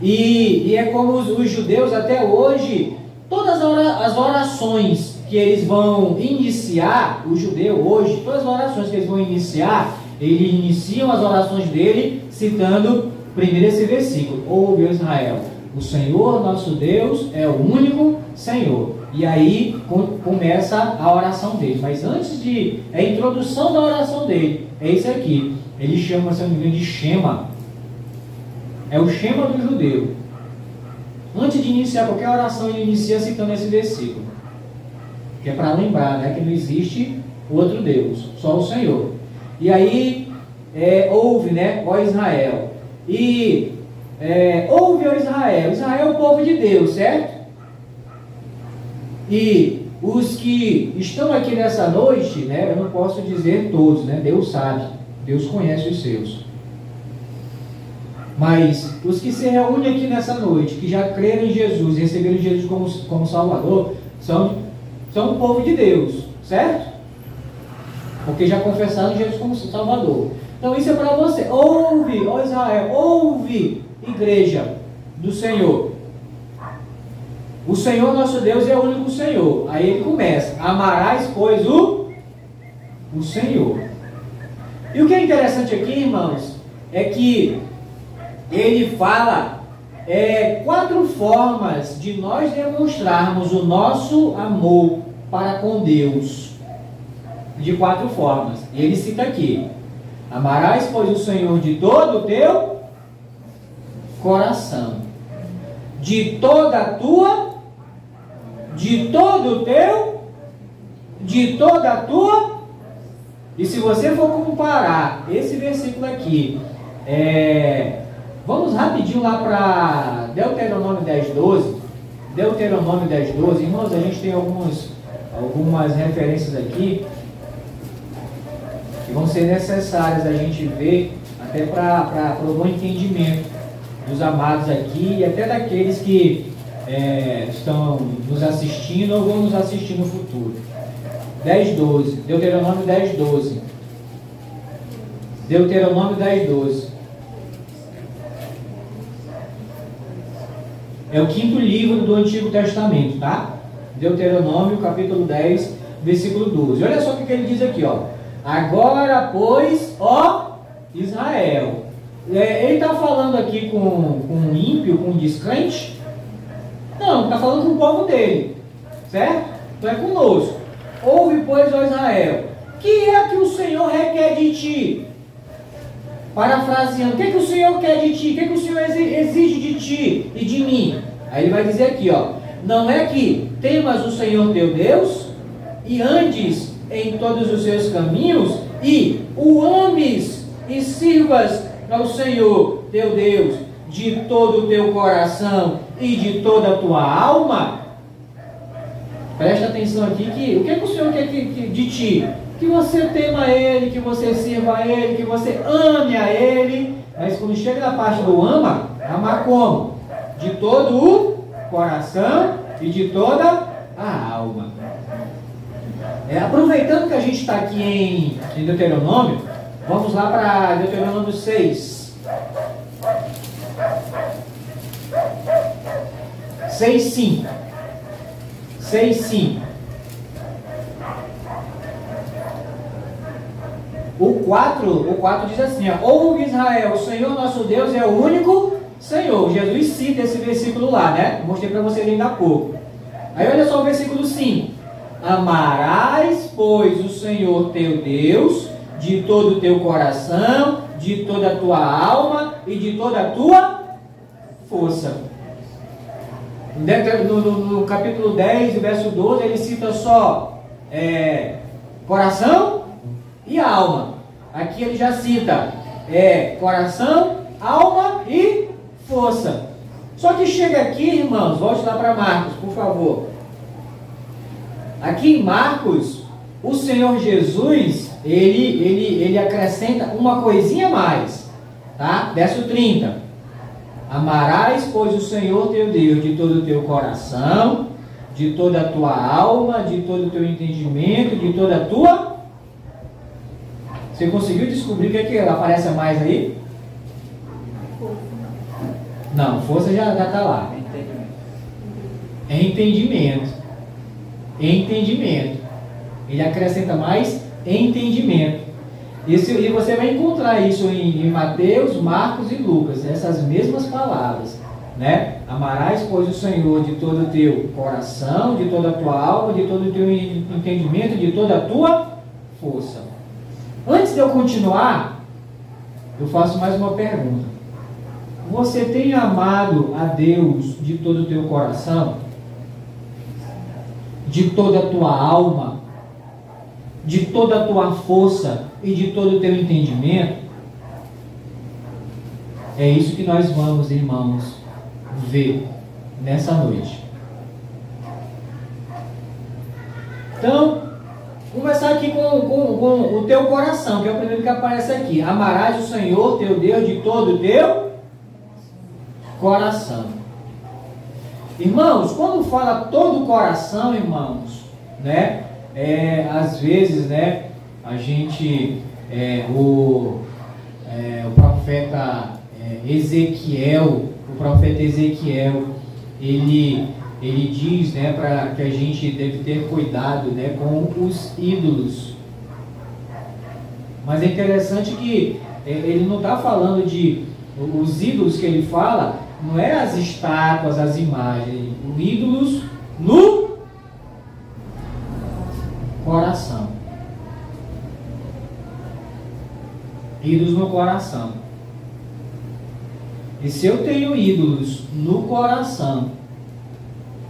E é como os judeus até hoje, todas as orações que eles vão iniciar, o judeu hoje, todas as orações que eles vão iniciar, eles iniciam as orações dele citando primeiro esse versículo: ouve, ó Israel, o Senhor nosso Deus é o único Senhor. E aí começa a oração dele. Mas antes de a introdução da oração dele, é isso aqui. Ele chama, se não me engano, de Shema. É o Shema do judeu. Antes de iniciar qualquer oração, ele inicia citando esse versículo, que é para lembrar, né, que não existe outro Deus, só o Senhor. E aí ouve, né, ó Israel. E ouve, ó Israel. Israel é o povo de Deus, certo? E os que estão aqui nessa noite, né, eu não posso dizer todos, né, Deus sabe, Deus conhece os seus. Mas os que se reúnem aqui nessa noite, que já creram em Jesus e receberam Jesus como Salvador, são o povo de Deus, certo? Porque já confessaram Jesus como Salvador. Então isso é para você. Ouve, ó Israel, ouve, igreja do Senhor. O Senhor nosso Deus é o único Senhor. Aí ele começa: amarás, pois, o Senhor. E o que é interessante aqui, irmãos, é que ele fala 4 formas de nós demonstrarmos o nosso amor para com Deus. De 4 formas. Ele cita aqui: amarás, pois, o Senhor de todo o teu coração, de toda a tua, de todo o teu, de toda a tua. E se você for comparar esse versículo aqui, vamos rapidinho lá para Deuteronômio 10:12. Deuteronômio 10:12. Irmãos, a gente tem algumas referências aqui que vão ser necessárias a gente ver, até para o bom entendimento dos amados aqui e até daqueles que estão nos assistindo ou vão nos assistir no futuro. 10:12. Deuteronômio 10:12. Deuteronômio 10:12. É o 5º livro do Antigo Testamento, tá? Deuteronômio, capítulo 10, versículo 12. Olha só o que ele diz aqui, ó. Agora, pois, ó Israel. Ele está falando aqui com um ímpio, com um descrente? Não, está falando com o povo dele, certo? Então é conosco. Ouve, pois, ó Israel, que é que o Senhor requer de ti? Parafraseando, o que é que o Senhor quer de ti? O que é que o Senhor exige de ti e de mim? Aí ele vai dizer aqui, ó, não é que temas o Senhor teu Deus e andes em todos os seus caminhos e o ames e sirvas ao Senhor teu Deus de todo o teu coração e de toda a tua alma? Presta atenção aqui, que o que é que o Senhor quer de ti? Que você tema a Ele, que você sirva a Ele, que você ame a Ele. Mas quando chega na parte do ama, amar como? De todo o coração e de toda a alma. Aproveitando que a gente está aqui em Deuteronômio, vamos lá para Deuteronômio 6. 6:5. 6:5. O 4 diz assim, ó, ouve Israel, o Senhor nosso Deus é o único Senhor. Jesus cita esse versículo lá, né? Mostrei para vocês ainda há pouco. Aí olha só o versículo 5. Amarás, pois, o Senhor teu Deus de todo o teu coração, de toda a tua alma e de toda a tua força. No capítulo 10, verso 12, ele cita só coração e alma. Aqui ele já cita coração, alma e força. Só que chega aqui, irmãos, volte lá para Marcos, por favor. Aqui em Marcos, o Senhor Jesus, ele acrescenta uma coisinha a mais, tá? Verso 30. Amarás, pois, o Senhor teu Deus de todo o teu coração, de toda a tua alma, de todo o teu entendimento, de toda a tua... Você conseguiu descobrir o que é que aparece mais aí? Não, força já está lá. Entendimento. Entendimento. Ele acrescenta mais entendimento. E você vai encontrar isso em Mateus, Marcos e Lucas, essas mesmas palavras, né? Amarás, pois, o Senhor de todo o teu coração, de toda a tua alma, de todo o teu entendimento, de toda a tua força. Antes de eu continuar, eu faço mais uma pergunta. Você tem amado a Deus de todo o teu coração? De toda a tua alma? De toda a tua força e de todo o teu entendimento? É isso que nós vamos, irmãos, ver nessa noite. Então, começar aqui com o teu coração, que é o primeiro que aparece aqui. Amarás o Senhor teu Deus de todo o teu coração. Irmãos, quando fala todo o coração, irmãos, né? Às vezes, né? A gente, o profeta Ezequiel, ele diz, né, para que a gente deve ter cuidado, né, com os ídolos. Mas é interessante que ele não está falando de os ídolos que ele fala, não é as estátuas, as imagens, os ídolos no coração. Ídolos no coração. E se eu tenho ídolos no coração,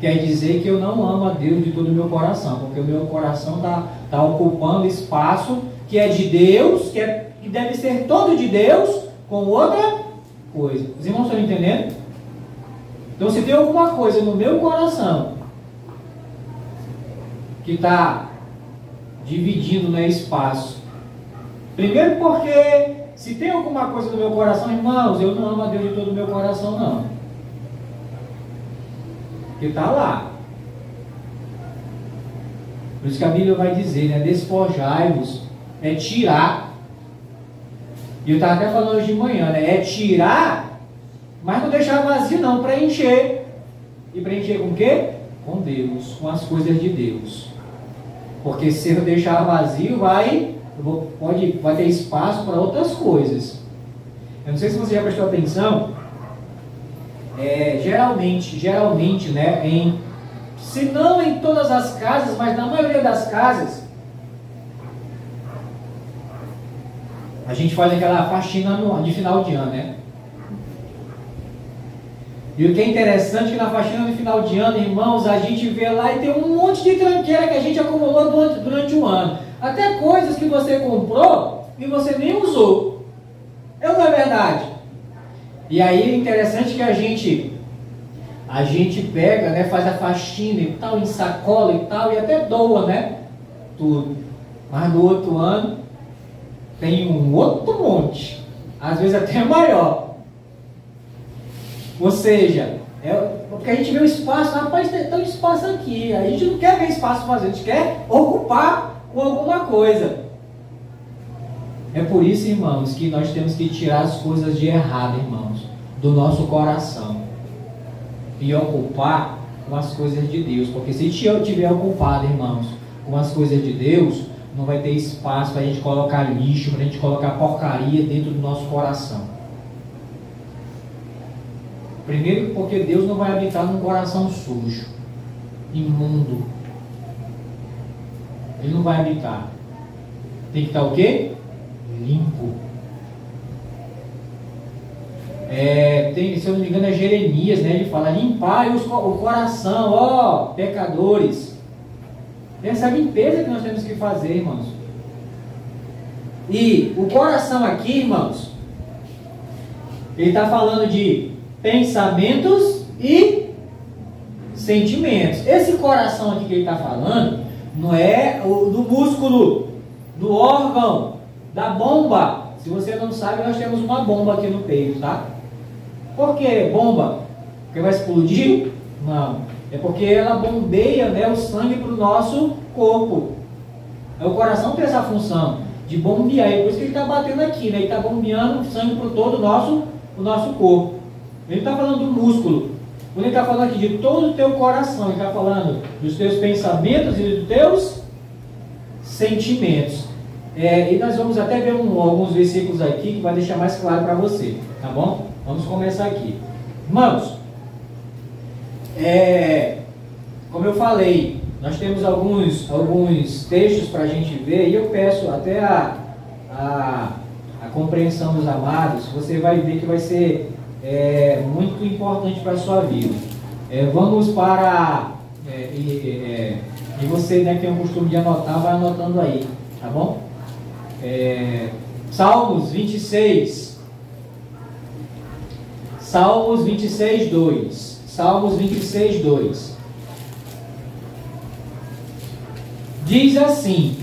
quer dizer que eu não amo a Deus de todo o meu coração, porque o meu coração está ocupando espaço que é de Deus, que deve ser todo de Deus, com outra coisa. Os irmãos estão entendendo? Então, se tem alguma coisa no meu coração que está dividindo, né, espaço, primeiro porque se tem alguma coisa no meu coração, irmãos, eu não amo a Deus de todo o meu coração, não. Que está lá. Por isso que a Bíblia vai dizer, né? Despojai-vos, é tirar. E eu estava até falando hoje de manhã, né? É tirar, mas não deixar vazio não, preencher. e preencher com o quê? Com Deus, com as coisas de Deus. Porque se eu deixar vazio, vai ter espaço para outras coisas. Eu não sei se você já prestou atenção, geralmente, né, se não em todas as casas, mas na maioria das casas, a gente faz aquela faxina de final de ano, né? E o que é interessante é que na faxina de final de ano, irmãos, a gente vê lá e tem um monte de tranqueira que a gente acumulou durante o ano. Até coisas que você comprou e você nem usou. É ou não é verdade? E aí é interessante que a gente pega, né, faz a faxina e tal, ensacola e tal, e até doa, né? Tudo. Mas no outro ano tem um outro monte. Às vezes até maior. Ou seja, porque a gente vê o espaço, rapaz, tem um espaço aqui. A gente não quer ver espaço vazio, a gente quer ocupar com alguma coisa. É por isso, irmãos, que nós temos que tirar as coisas de errado, irmãos, do nosso coração e ocupar com as coisas de Deus. Porque se eu estiver ocupado, irmãos, com as coisas de Deus, não vai ter espaço para a gente colocar lixo, para a gente colocar porcaria dentro do nosso coração. Primeiro, porque Deus não vai habitar num coração sujo, imundo. Ele não vai habitar. Tem que estar o quê? Limpo. Se eu não me engano é Jeremias, né? Ele fala, limpai o coração, ó, pecadores. Essa limpeza que nós temos que fazer, irmãos. E o coração aqui, irmãos, ele está falando de pensamentos e sentimentos. Esse coração aqui que ele está falando não é do músculo, do órgão, da bomba. Se você não sabe, nós temos uma bomba aqui no peito, tá? Por que bomba? Porque vai explodir? Não. É porque ela bombeia, né, o sangue para o nosso corpo. O coração tem essa função de bombear. É por isso que ele está batendo aqui, né? Ele está bombeando o sangue para todo o nosso corpo. Ele está falando do músculo. Quando ele está falando aqui de todo o teu coração, ele está falando dos teus pensamentos e dos teus sentimentos. E nós vamos até ver alguns versículos aqui que vai deixar mais claro para você, tá bom? Vamos começar aqui. Irmãos, como eu falei, nós temos alguns textos para a gente ver, e eu peço até a compreensão dos amados. Você vai ver que vai ser muito importante para a sua vida. Vamos para... e você, né, que tem o costume de anotar, vai anotando aí, tá bom? Salmos 26. Salmos 26, 2. Salmos 26, 2. Diz assim: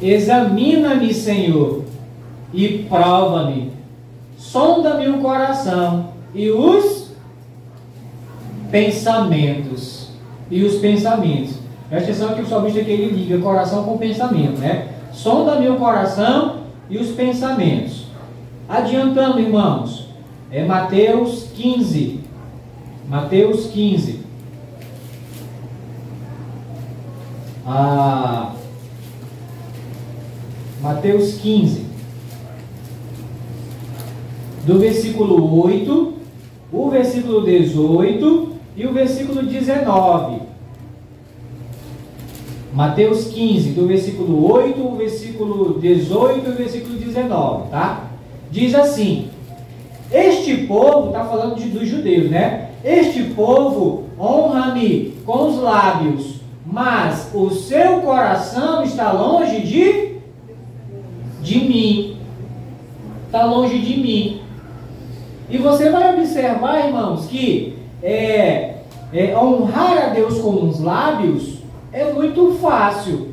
examina-me, Senhor, e prova-me. Sonda-me o coração e os pensamentos. E os pensamentos. Presta atenção que o salmista aqui ele liga coração com pensamento, né? Sonda-me o coração e os pensamentos. Adiantando, irmãos, Mateus 15. Mateus 15. Mateus 15. Do versículo 8, o versículo 18 e o versículo 19. Mateus 15, do versículo 8, o versículo 18 e o versículo 19, tá? Diz assim: este povo, está falando dos judeus, né? Este povo honra-me com os lábios, mas o seu coração está longe de mim. Está longe de mim. E você vai observar, irmãos, que honrar a Deus com os lábios é muito fácil.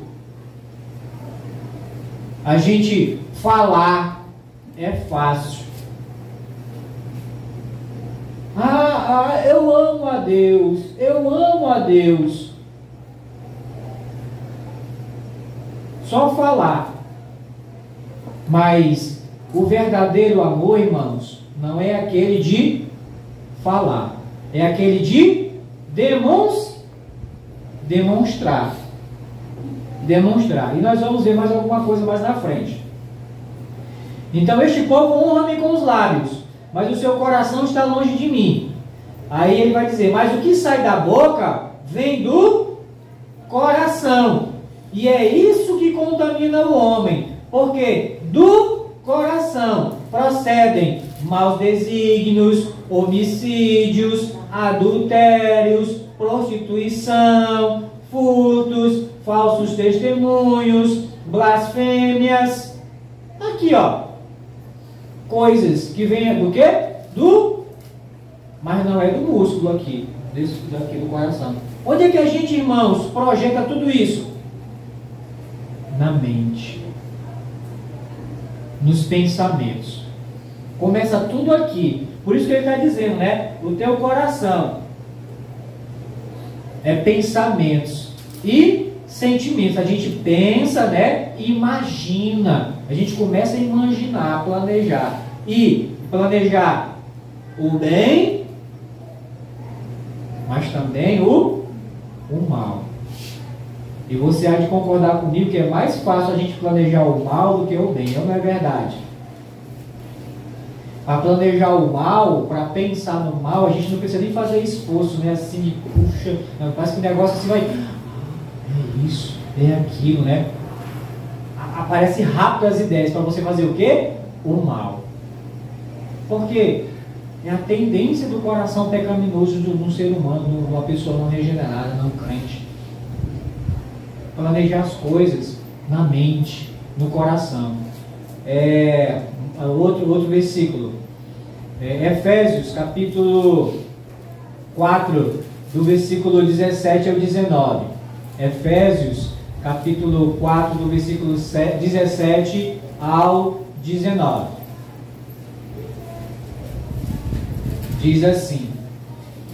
A gente falar é fácil. Eu amo a Deus, eu amo a Deus. Só falar. Mas o verdadeiro amor, irmãos, não é aquele de falar, é aquele de demonstrar. E nós vamos ver mais alguma coisa mais na frente. Então este povo honra-me com os lábios, mas o seu coração está longe de mim. Aí ele vai dizer, mas o que sai da boca vem do coração. E é isso que contamina o homem. Porque do coração procedem maus desígnios, homicídios, adultérios, prostituição, furtos, falsos testemunhos, blasfêmias. Aqui, ó. Coisas que vêm do quê? Mas não é do músculo aqui, daqui do coração. Onde é que a gente, irmãos, projeta tudo isso? Na mente. Nos pensamentos. Começa tudo aqui. Por isso que ele está dizendo, né? O teu coração é pensamentos e sentimentos. A gente pensa, né? Imagina. A gente começa a imaginar, planejar. E planejar o bem, mas também o mal. E você há de concordar comigo que é mais fácil a gente planejar o mal do que o bem, não é verdade? Para planejar o mal, para pensar no mal, a gente não precisa nem fazer esforço, né? Assim, puxa, parece que o negócio assim vai... É isso, é aquilo, né? Aparece rápido as ideias para você fazer o quê? O mal. Por quê? É a tendência do coração pecaminoso de um ser humano, de uma pessoa não regenerada, não crente. Planejar as coisas na mente, no coração. Outro versículo. Efésios, capítulo 4, do versículo 17 ao 19. Efésios, capítulo 4, do versículo 17 ao 19. Diz assim: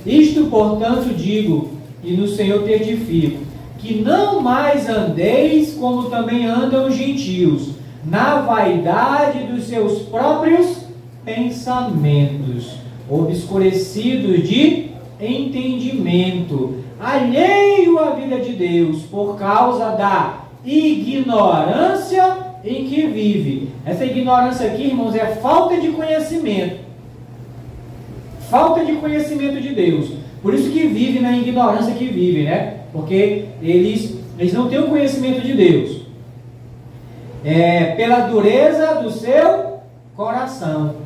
isto, portanto, digo, e no Senhor te edifico, que não mais andeis como também andam os gentios, na vaidade dos seus próprios pensamentos, obscurecidos de entendimento, alheio à vida de Deus, por causa da ignorância em que vive. Essa ignorância aqui, irmãos, é falta de conhecimento. Falta de conhecimento de Deus. Por isso que vive na ignorância que vive, né? Porque eles não têm o conhecimento de Deus. Pela dureza do seu coração,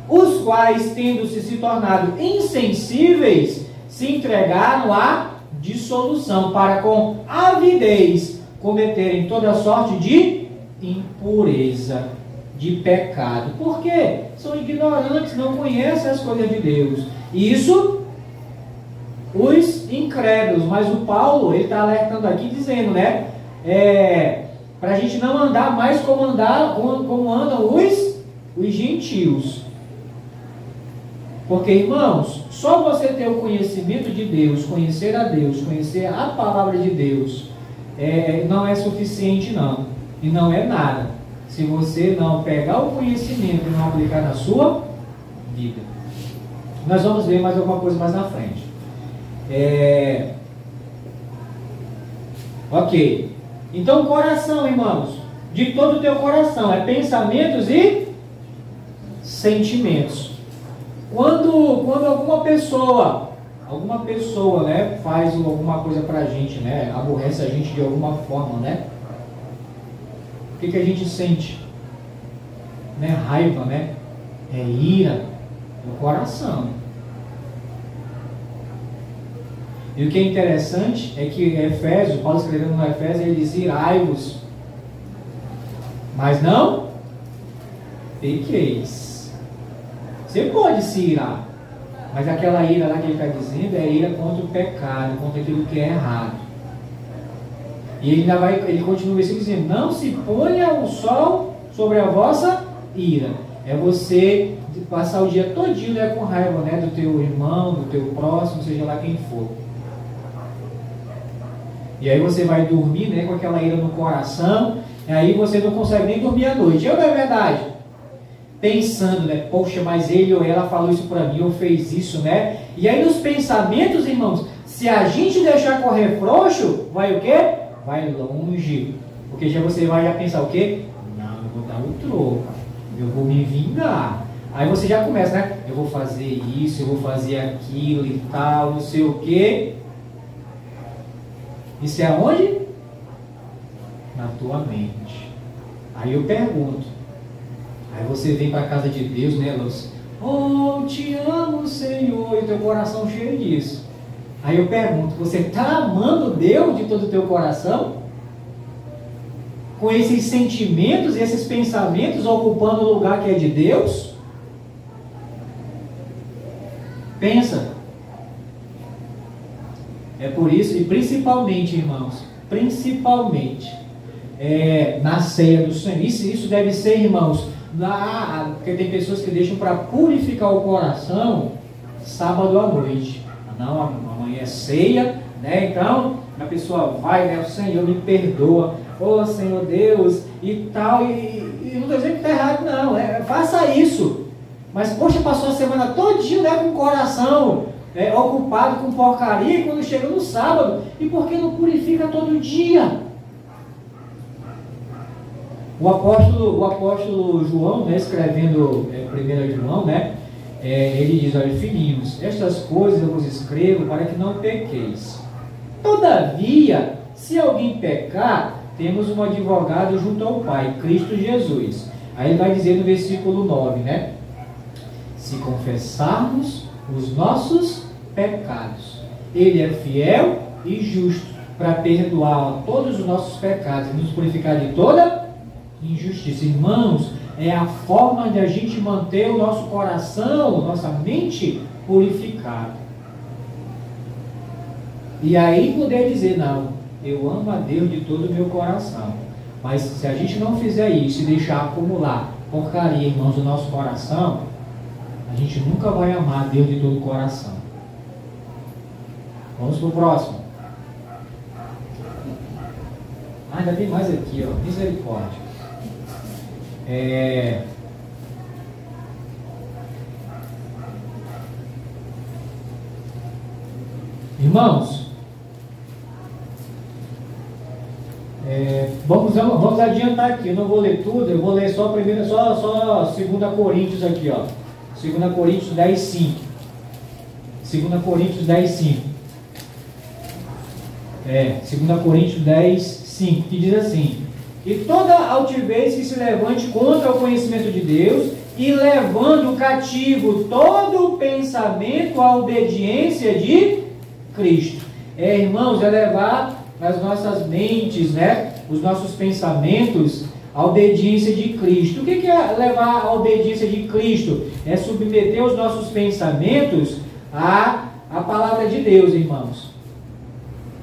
os quais, tendo-se se tornado insensíveis, se entregaram à dissolução, para com avidez cometerem toda sorte de impureza, de pecado. Por quê? São ignorantes, não conhecem as coisas de Deus. Isso, os incrédulos. Mas o Paulo, ele está alertando aqui, dizendo, né? Para a gente não andar mais como andam os gentios. Porque, irmãos, só você ter o conhecimento de Deus, conhecer a Deus, conhecer a palavra de Deus, não é suficiente, não. E não é nada se você não pegar o conhecimento e não aplicar na sua vida. Nós vamos ver mais alguma coisa mais na frente. Ok. Então, coração, irmãos, de todo o teu coração, é pensamentos e sentimentos. Quando alguma pessoa, né, faz alguma coisa pra gente, né, aborrece a gente de alguma forma, né, o que a gente sente? Né, raiva, né, ira no coração. E o que é interessante é que Efésios, Paulo escrevendo no Efésios, ele diz: irai-vos, mas não pequeis. Você pode se irar, mas aquela ira lá que ele está dizendo é ira contra o pecado, contra aquilo que é errado. E ele continua assim dizendo: não se ponha o sol sobre a vossa ira. É você passar o dia todinho, né, com raiva, né, do teu irmão, do teu próximo, seja lá quem for. E aí você vai dormir, né, com aquela ira no coração, e aí você não consegue nem dormir à noite. Não é verdade? Pensando, né, poxa, mas ele ou ela falou isso para mim, ou fez isso, né? E aí nos pensamentos, irmãos, Se a gente deixar correr frouxo, vai o quê? Vai longe. Porque já você vai já pensar o quê? Não, eu vou dar o troco. Eu vou me vingar. Aí você já começa, né? Eu vou fazer isso, eu vou fazer aquilo e tal, não sei o quê. Isso é aonde? Na tua mente. Aí eu pergunto. Aí você vem para a casa de Deus, né, Lúcia? Oh, te amo, Senhor. E teu coração cheio disso. Aí eu pergunto, você está amando Deus de todo o teu coração? Com esses sentimentos, esses pensamentos ocupando o lugar que é de Deus? Pensa. É por isso, e principalmente, irmãos, principalmente, na ceia do Senhor, isso deve ser, irmãos, porque tem pessoas que deixam para purificar o coração sábado à noite. Não, amanhã é ceia, né? Então a pessoa vai, né? O Senhor me perdoa, oh Senhor Deus, e tal, e não estou dizendo que está errado, não, faça isso, mas poxa, passou a semana todinha, né, com o coração ocupado com porcaria, e quando chega no sábado, e por que não purifica todo dia? O apóstolo João, né, escrevendo 1 João, né, ele diz, olha, filhinhos, estas coisas eu vos escrevo para que não pequeis. Todavia, se alguém pecar, temos um advogado junto ao Pai, Cristo Jesus. Aí ele vai dizer no versículo 9, né? Se confessarmos os nossos pecados, Ele é fiel e justo para perdoar todos os nossos pecados e nos purificar de toda injustiça. Irmãos, é a forma de a gente manter o nosso coração, nossa mente purificada. E aí poder dizer, não, eu amo a Deus de todo o meu coração. Mas se a gente não fizer isso e deixar acumular porcaria, irmãos, no nosso coração, a gente nunca vai amar a Deus de todo o coração. Vamos para o próximo. Ainda tem mais aqui, ó, misericórdia. Irmãos, vamos adiantar aqui. Eu não vou ler tudo, eu vou ler só 2 Coríntios aqui, ó. 2 Coríntios 10, 5. 2 Coríntios 10, 5. 2 Coríntios 10, 5, que diz assim: e toda altivez que se levante contra o conhecimento de Deus, e levando cativo todo o pensamento à obediência de Cristo. Irmãos, levar nas nossas mentes, né, os nossos pensamentos à obediência de Cristo. O que é levar à obediência de Cristo? É submeter os nossos pensamentos à palavra de Deus, irmãos.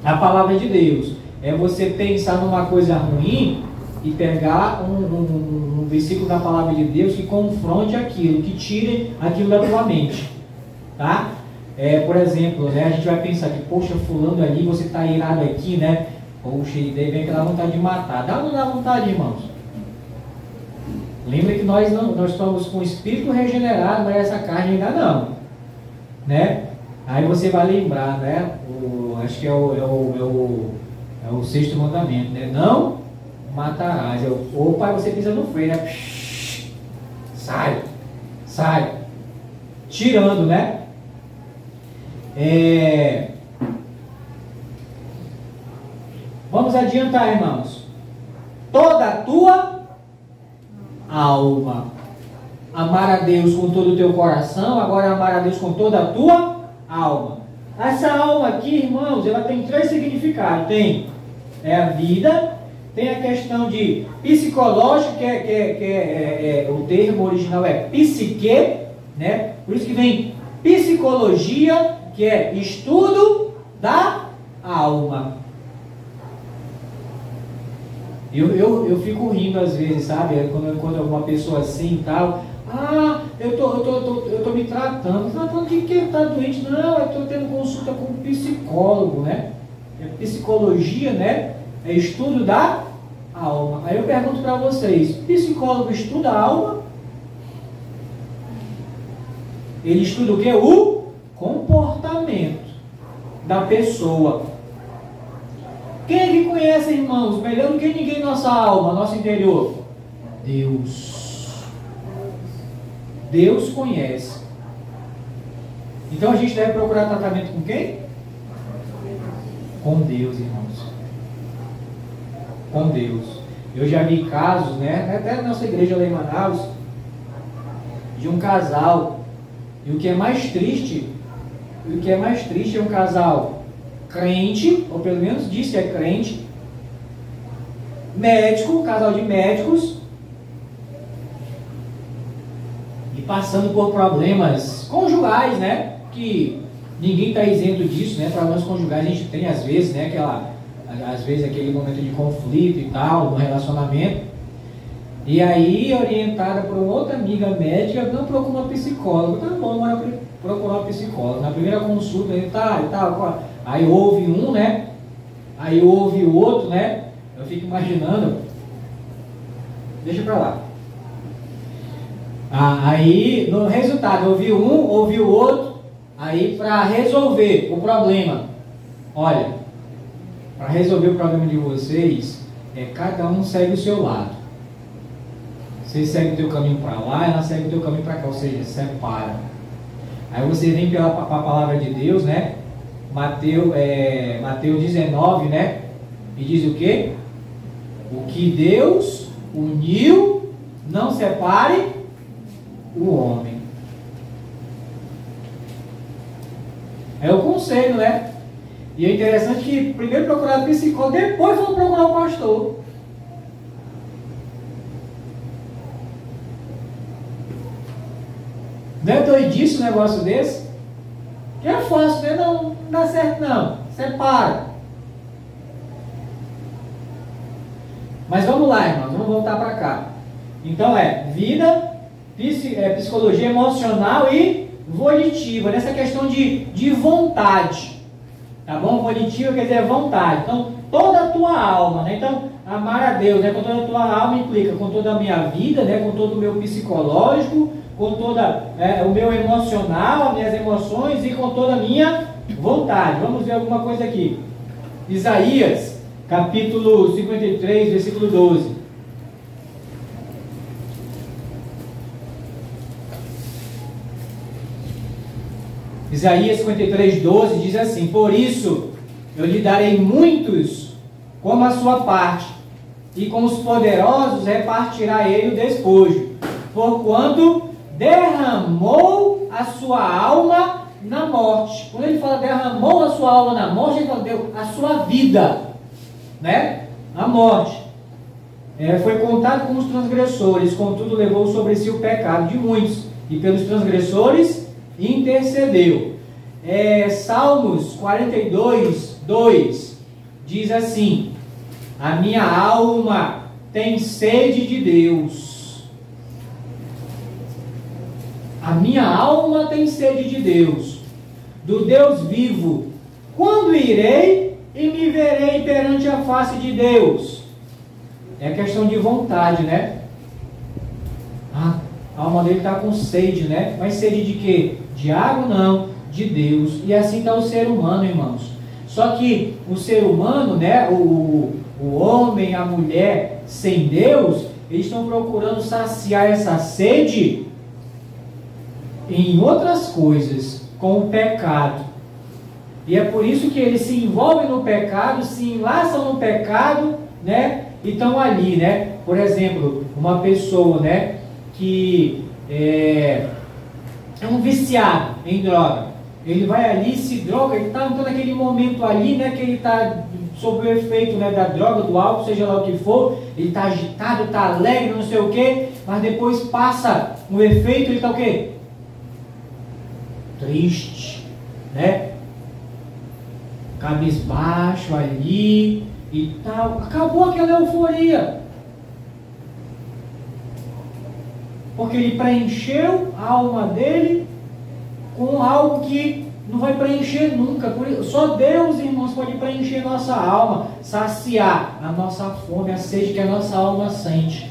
A palavra de Deus. É você pensar numa coisa ruim e pegar um versículo da palavra de Deus que confronte aquilo, que tire aquilo da tua mente, tá? Por exemplo, né, a gente vai pensar que, poxa, fulano ali, você está irado aqui, né? Poxa, e daí vem aquela vontade de matar. Dá ou não dá vontade, irmãos? Lembra que nós estamos com o espírito regenerado, mas essa carne ainda não, né? Aí você vai lembrar, né? Acho que é o 6º mandamento, né? Não matarás. Opa, você pisa no freio, né? Sai. Tirando, né? Vamos adiantar, irmãos. Toda a tua alma. Amar a Deus com todo o teu coração, agora amar a Deus com toda a tua alma. Essa alma aqui, irmãos, ela tem 3 significados. Tem a vida, tem a questão de psicológico, o termo original é psique, né? Por isso que vem psicologia, que é estudo da alma. Eu fico rindo às vezes, sabe? Quando eu encontro alguma pessoa assim e tal. Eu tô me tratando. Tratando de que está doente? Não, eu estou tendo consulta com um psicólogo, né? Psicologia, né? É estudo da alma. Aí eu pergunto para vocês: psicólogo estuda a alma? Ele estuda o quê? O comportamento. da pessoa. Quem é que conhece, irmãos, melhor do que ninguém nossa alma, nosso interior? Deus. Deus conhece. Então a gente deve procurar tratamento com quem? Com Deus, irmãos. Com Deus. Eu já vi casos, né? Até na nossa igreja lá em Manaus, de um casal. E o que é mais triste é um casal crente, ou pelo menos diz que é crente, médico, casal de médicos, e passando por problemas conjugais, né? Que ninguém está isento disso, né? Problemas conjugais a gente tem às vezes, né? Às vezes aquele momento de conflito e tal, no relacionamento. E aí, orientada por uma outra amiga médica, não procura uma psicóloga. Tá bom, bora procurar uma psicóloga. Na primeira consulta, ele tá. Aí houve um, né? Aí houve o outro, né? Eu fico imaginando. Deixa pra lá. Aí, no resultado, houve um, houve o outro. Aí, para resolver o problema, olha, para resolver o problema de vocês, cada um segue o seu lado. Você segue o teu caminho para lá, ela segue o teu caminho para cá, ou seja, separa. Aí você vem pela palavra de Deus, né? Mateus 19, né? E diz o quê? O que Deus uniu, não separe o homem. É o conselho, né? E é interessante que primeiro procurar psicólogo, depois vamos procurar o pastor. Não é doidice um negócio desse? Que é fácil, né? Não dá certo não. Separa. Mas vamos lá, irmãos. Vamos voltar para cá. Então vida, psicologia emocional e volitiva. Nessa questão de vontade. Tá bom? Volitiva quer dizer vontade. Então, toda a tua alma, né? Então, amar a Deus, né? Com toda a tua alma implica com toda a minha vida, né? Com todo o meu psicológico, com toda o meu emocional, as minhas emoções e com toda a minha vontade. Vamos ver alguma coisa aqui. Isaías, capítulo 53, versículo 12. Isaías 53, 12 diz assim: por isso eu lhe darei muitos como a sua parte, e com os poderosos repartirá ele o despojo, porquanto derramou a sua alma na morte. Quando ele fala derramou a sua alma na morte, ele fala deu a sua vida, né? A morte. Foi contado com os transgressores, contudo levou sobre si o pecado de muitos, e pelos transgressores intercedeu. Salmos 42, 2 diz assim: a minha alma tem sede de Deus. A minha alma tem sede de Deus, do Deus vivo. Quando irei e me verei perante a face de Deus? É questão de vontade, né? A alma dele está com sede, né? Mas sede de quê? De água? Não, de Deus. E assim está o ser humano, irmãos. Só que o ser humano, né? O homem, a mulher sem Deus, eles estão procurando saciar essa sede em outras coisas, com o pecado. E é por isso que eles se envolvem no pecado, se enlaçam no pecado, né? E estão ali, né? Por exemplo, uma pessoa, né? Que é um viciado em droga. Ele vai ali, se droga, ele está naquele momento ali, né? Que ele está sob o efeito, né, da droga, do álcool, seja lá o que for. Ele está agitado, está alegre, não sei o quê. Mas depois passa o efeito, ele está o quê? Triste, né? Cabisbaixo ali e tal. Acabou aquela euforia, porque ele preencheu a alma dele com algo que não vai preencher nunca. Só Deus, irmãos, pode preencher nossa alma, saciar a nossa fome, a sede que a nossa alma sente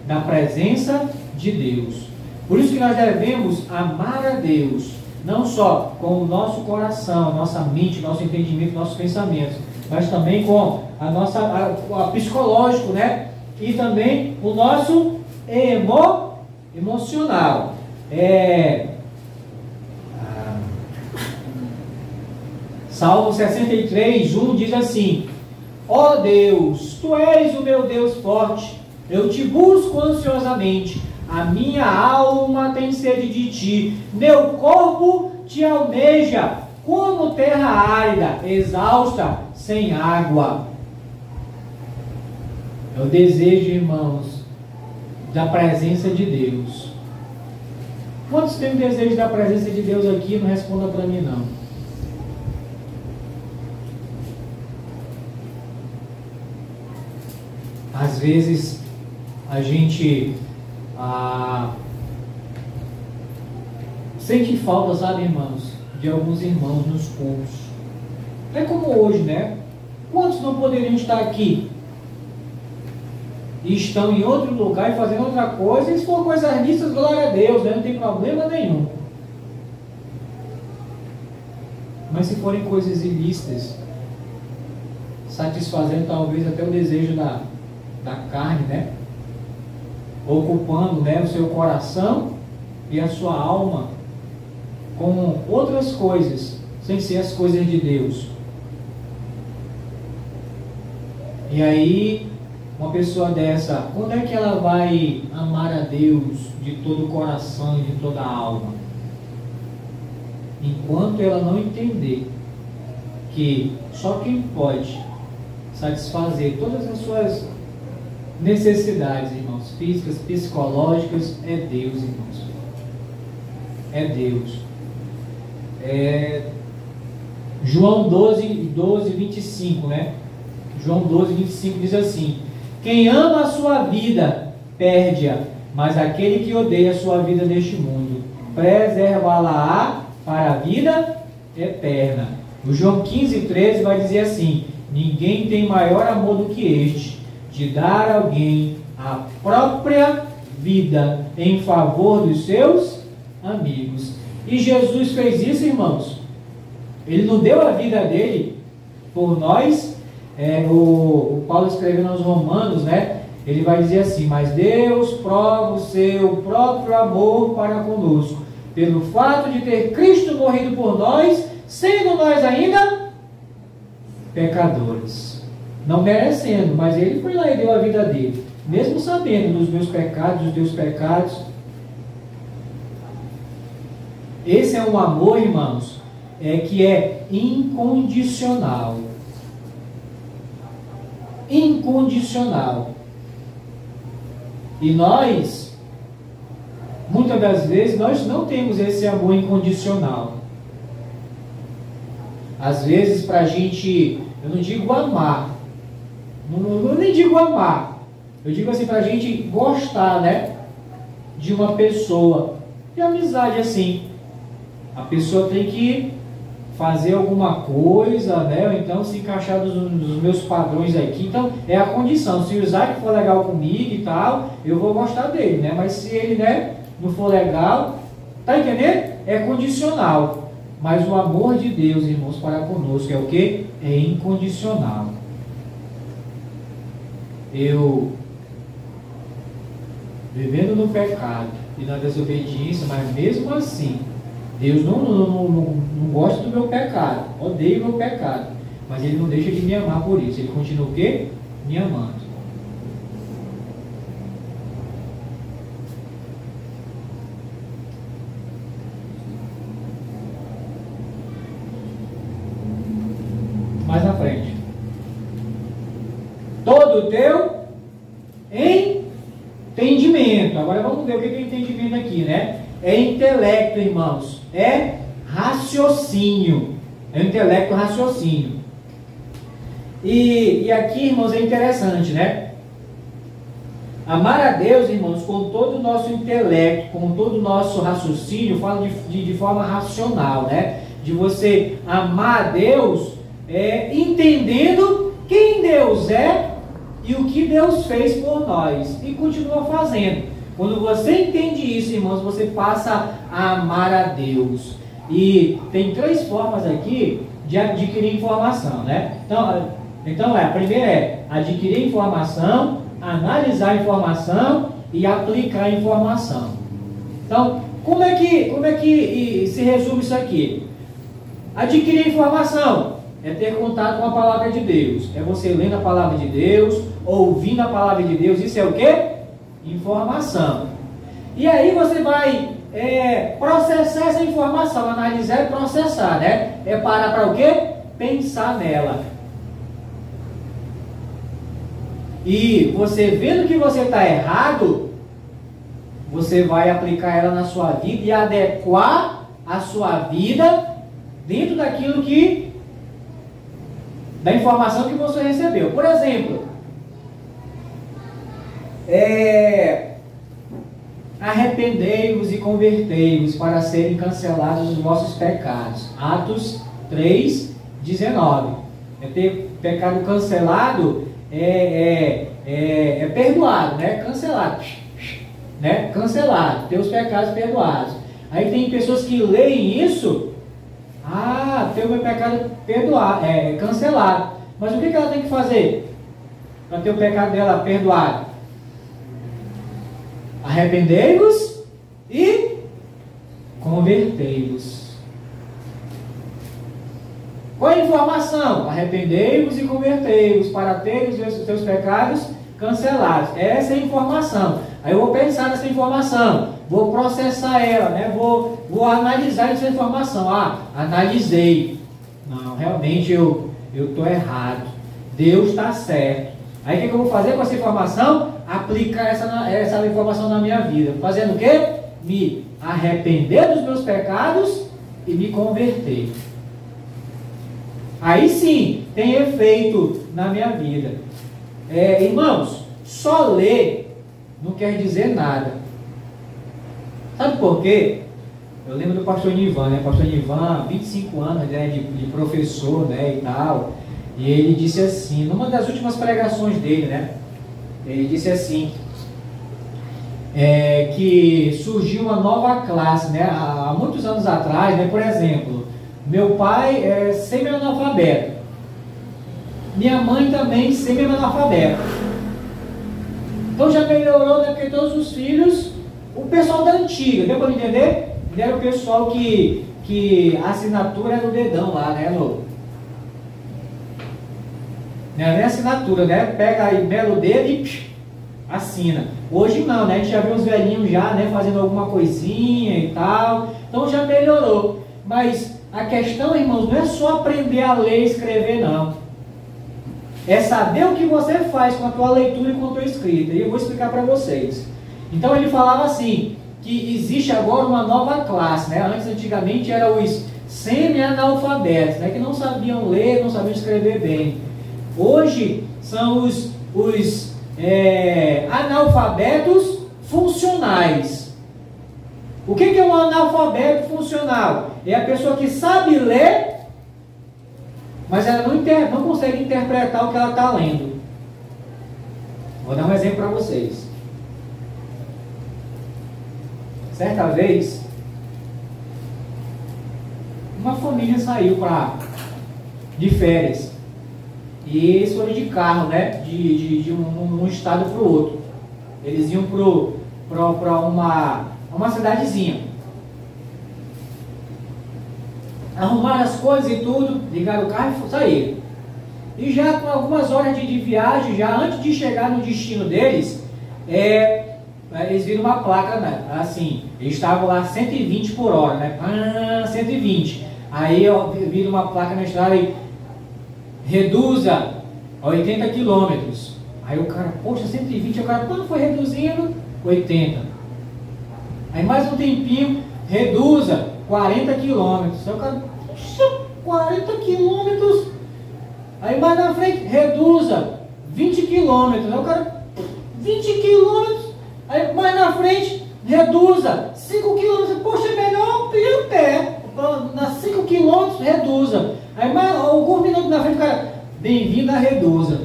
da presença de Deus. Por isso que nós devemos amar a Deus, não só com o nosso coração, nossa mente, nosso entendimento, nossos pensamentos, mas também com a nossa psicológico, né? E também o nosso emocional. Salmo 63, 1 diz assim: ó Deus, Tu és o meu Deus forte, eu te busco ansiosamente, a minha alma tem sede de Ti, meu corpo Te almeja, como terra árida, exausta, sem água. É o desejo, irmãos, da presença de Deus. Quantos têm desejo da presença de Deus aqui? Não responda para mim, não. Às vezes a gente sente falta, sabe, irmãos, de alguns irmãos nos cultos. É como hoje, né? Quantos não poderiam estar aqui e estão em outro lugar e fazendo outra coisa? E se for coisas listas, glória a Deus, né? Não tem problema nenhum. Mas se forem coisas ilícitas, satisfazendo talvez até o desejo da carne, né? Ocupando, né, o seu coração e a sua alma com outras coisas, sem ser as coisas de Deus. E aí, uma pessoa dessa, quando é que ela vai amar a Deus de todo o coração e de toda a alma? Enquanto ela não entender que só quem pode satisfazer todas as suas necessidades, irmãos, físicas, psicológicas, é Deus, irmãos. É Deus. João 12, 25, né? João 12, 25 diz assim: quem ama a sua vida, perde-a, mas aquele que odeia a sua vida neste mundo, preservá-la-á para a vida eterna. O João 15, 13 vai dizer assim: ninguém tem maior amor do que este, de dar a alguém a própria vida em favor dos seus amigos. E Jesus fez isso, irmãos. Ele não deu a vida dele por nós. O Paulo escrevendo aos Romanos, né? Ele vai dizer assim: mas Deus prova o seu próprio amor para conosco, pelo fato de ter Cristo morrido por nós, sendo nós ainda pecadores. Não merecendo, mas Ele foi lá e deu a vida dele, mesmo sabendo dos meus pecados, dos teus pecados. Esse é um amor, irmãos, que é incondicional. Incondicional. E nós, muitas das vezes, nós não temos esse amor incondicional. Às vezes, para a gente, eu não digo amar, eu nem digo amar, eu digo assim, para a gente gostar, né, de uma pessoa, de amizade assim, a pessoa tem que fazer alguma coisa, né, ou então se encaixar nos meus padrões aqui. Então é a condição: se o Isaac for legal comigo e tal, eu vou gostar dele, né, mas se ele, né, não for legal, tá entendendo? É condicional. Mas o amor de Deus, irmãos, para conosco é o que? É incondicional. Eu, vivendo no pecado e na desobediência, mas mesmo assim, Deus não gosta do meu pecado, odeia o meu pecado, mas Ele não deixa de me amar por isso. Ele continua o quê? Me amando. Mais na frente. Todo o teu entendimento. Agora vamos ver o que é entendimento aqui, né? É intelecto, irmãos. É raciocínio. É intelecto, raciocínio. E aqui, irmãos, é interessante, né? Amar a Deus, irmãos, com todo o nosso intelecto, com todo o nosso raciocínio, fala de forma racional, né? De você amar a Deus entendendo quem Deus é e o que Deus fez por nós e continua fazendo. Quando você entende isso, irmãos, você passa a amar a Deus. E tem 3 formas aqui de adquirir informação, né? Então a primeira é adquirir informação, analisar a informação e aplicar a informação. Então, como é que se resume isso aqui? Adquirir informação é ter contato com a palavra de Deus. É você lendo a palavra de Deus, ouvindo a palavra de Deus. Isso é o quê? Informação. E aí você vai processar essa informação, analisar e processar, né? É parar para o quê? Pensar nela. E você vendo que você está errado, você vai aplicar ela na sua vida e adequar a sua vida dentro daquilo da informação que você recebeu. Por exemplo, arrependei-vos e convertei-vos para serem cancelados os vossos pecados. Atos 3:19. Ter pecado cancelado é perdoado, né? Cancelado, né? Cancelado, ter os pecados perdoados. Aí tem pessoas que leem isso, ter o meu pecado perdoado, cancelado. Mas o que ela tem que fazer para ter o pecado dela perdoado? Arrependei-vos e convertei-vos. Qual é a informação? Arrependei-vos e convertei-vos para ter os seus pecados cancelados. Essa é a informação. Aí eu vou pensar nessa informação, vou processar ela, né? Vou analisar essa informação. Analisei. Não, realmente eu estou errado. Deus está certo. Aí o que eu vou fazer com essa informação? Aplicar essa informação na minha vida. Fazendo o quê? Me arrepender dos meus pecados e me converter. Aí sim, tem efeito na minha vida. Irmãos, só ler não quer dizer nada. Sabe por quê? Eu lembro do pastor Nivan, né? Pastor Nivan, 25 anos, né, de professor, né, e tal. E ele disse assim, numa das últimas pregações dele, né? Ele disse assim, que surgiu uma nova classe, né? Há muitos anos atrás, né? Por exemplo, meu pai é semi-analfabeto. Minha mãe também semi-analfabeta. Então já melhorou, né? Porque todos os filhos, o pessoal da antiga, deu para entender? Era o pessoal que a assinatura era no dedão lá, né, Lô? Não é nem assinatura, né? Pega aí, belo dedo e assina. Hoje não, né? A gente já vê os velhinhos já, né? Fazendo alguma coisinha e tal. Então já melhorou. Mas a questão, irmãos, não é só aprender a ler e escrever, não. É saber o que você faz com a tua leitura e com a tua escrita. E eu vou explicar para vocês. Então ele falava assim, que existe agora uma nova classe, né? Antigamente eram os semi-analfabetos, né? Que não sabiam ler, não sabiam escrever bem. Hoje são os analfabetos funcionais. O que é um analfabeto funcional? É a pessoa que sabe ler, mas ela não consegue interpretar o que ela está lendo. Vou dar um exemplo para vocês. Certa vez, uma família saiu de férias. E eles foram de carro, né? De um estado para o outro. Eles iam para uma cidadezinha. Arrumaram as coisas e tudo, ligaram o carro e saíram. E já com algumas horas de viagem, já antes de chegar no destino deles, eles viram uma placa, né? Assim, eles estavam lá 120 por hora, né? 120. Aí viram uma placa na estrada e reduza a 80 km. Aí o cara, poxa, 120, o cara, quando foi reduzindo? 80. Aí mais um tempinho, reduza 40 km. Aí o cara, poxa, 40 km. Aí mais na frente, reduza 20 km. Aí o cara, 20 km. Aí mais na frente, reduza 5 km. Poxa, é melhor ir a pé. Na 5 km, reduza. Aí mais alguns minutos na frente, o cara, bem-vindo a Reduza.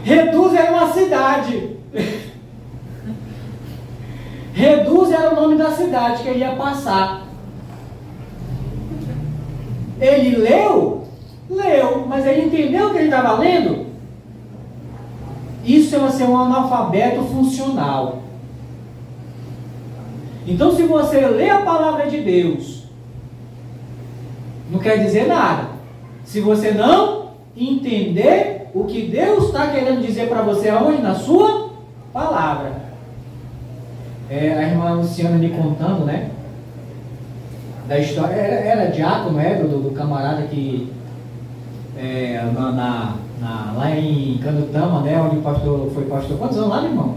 Reduza é uma cidade. Reduz era o nome da cidade que ele ia passar. Ele leu, mas ele entendeu o que ele estava lendo? Isso é ser um analfabeto funcional. Então, se você lê a palavra de Deus, não quer dizer nada. Se você não entender o que Deus está querendo dizer para você aonde? Na sua palavra. A irmã Luciana me contando, né? Da história, era diácono, do camarada que lá em Candutama, né? Onde o pastor foi pastor. Quantos anos lá, meu irmão?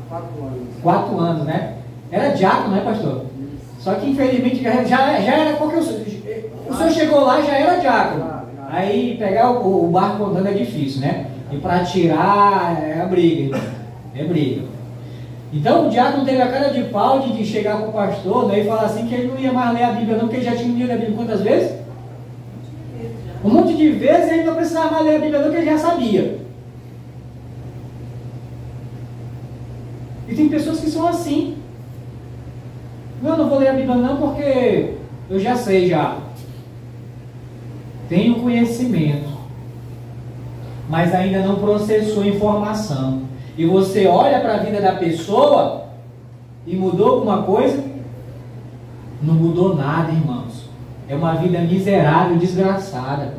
4 anos. 4 anos, né? Era diácono, né, pastor? Só que infelizmente já era, porque o senhor chegou lá já era diácono. Aí pegar o barco andando é difícil, né? E para tirar é a briga. É briga. Então o diácono teve a cara de pau de chegar com o pastor, né, e falar assim que ele não ia mais ler a Bíblia não, porque ele já tinha lido a Bíblia quantas vezes? Um monte de vezes, e ele não precisava mais ler a Bíblia não, porque ele já sabia. E tem pessoas que são assim. Não vou ler a Bíblia não, porque eu já sei já. Tenho conhecimento, mas ainda não processou informação. E você olha para a vida da pessoa e mudou alguma coisa? Não mudou nada, irmãos. É uma vida miserável, desgraçada.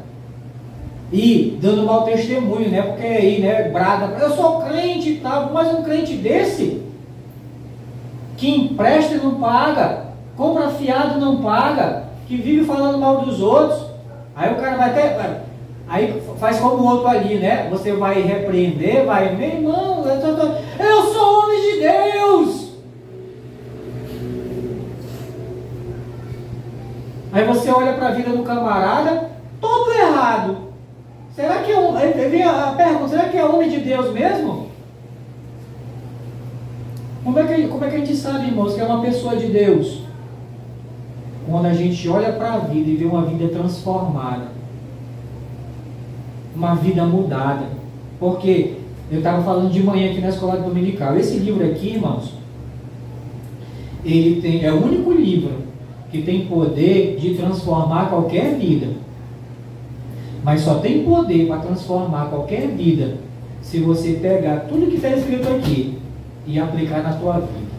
E dando mau testemunho, né? Porque aí, né, brada, eu sou crente e tal, mas um crente desse, que empresta e não paga, compra fiado e não paga, que vive falando mal dos outros, aí o cara vai até... Aí faz como o outro ali, né? Você vai repreender, vai... Meu irmão, eu sou homem de Deus! Aí você olha para a vida do camarada, todo errado. Será que vem a pergunta, será que é homem de Deus mesmo? Como é que a gente sabe, irmãos, que é uma pessoa de Deus? Quando a gente olha para a vida e vê uma vida transformada. Uma vida mudada. Porque eu estava falando de manhã aqui na escola dominical. Esse livro aqui, irmãos, é o único livro que tem poder de transformar qualquer vida. Mas só tem poder para transformar qualquer vida se você pegar tudo que está escrito aqui e aplicar na tua vida.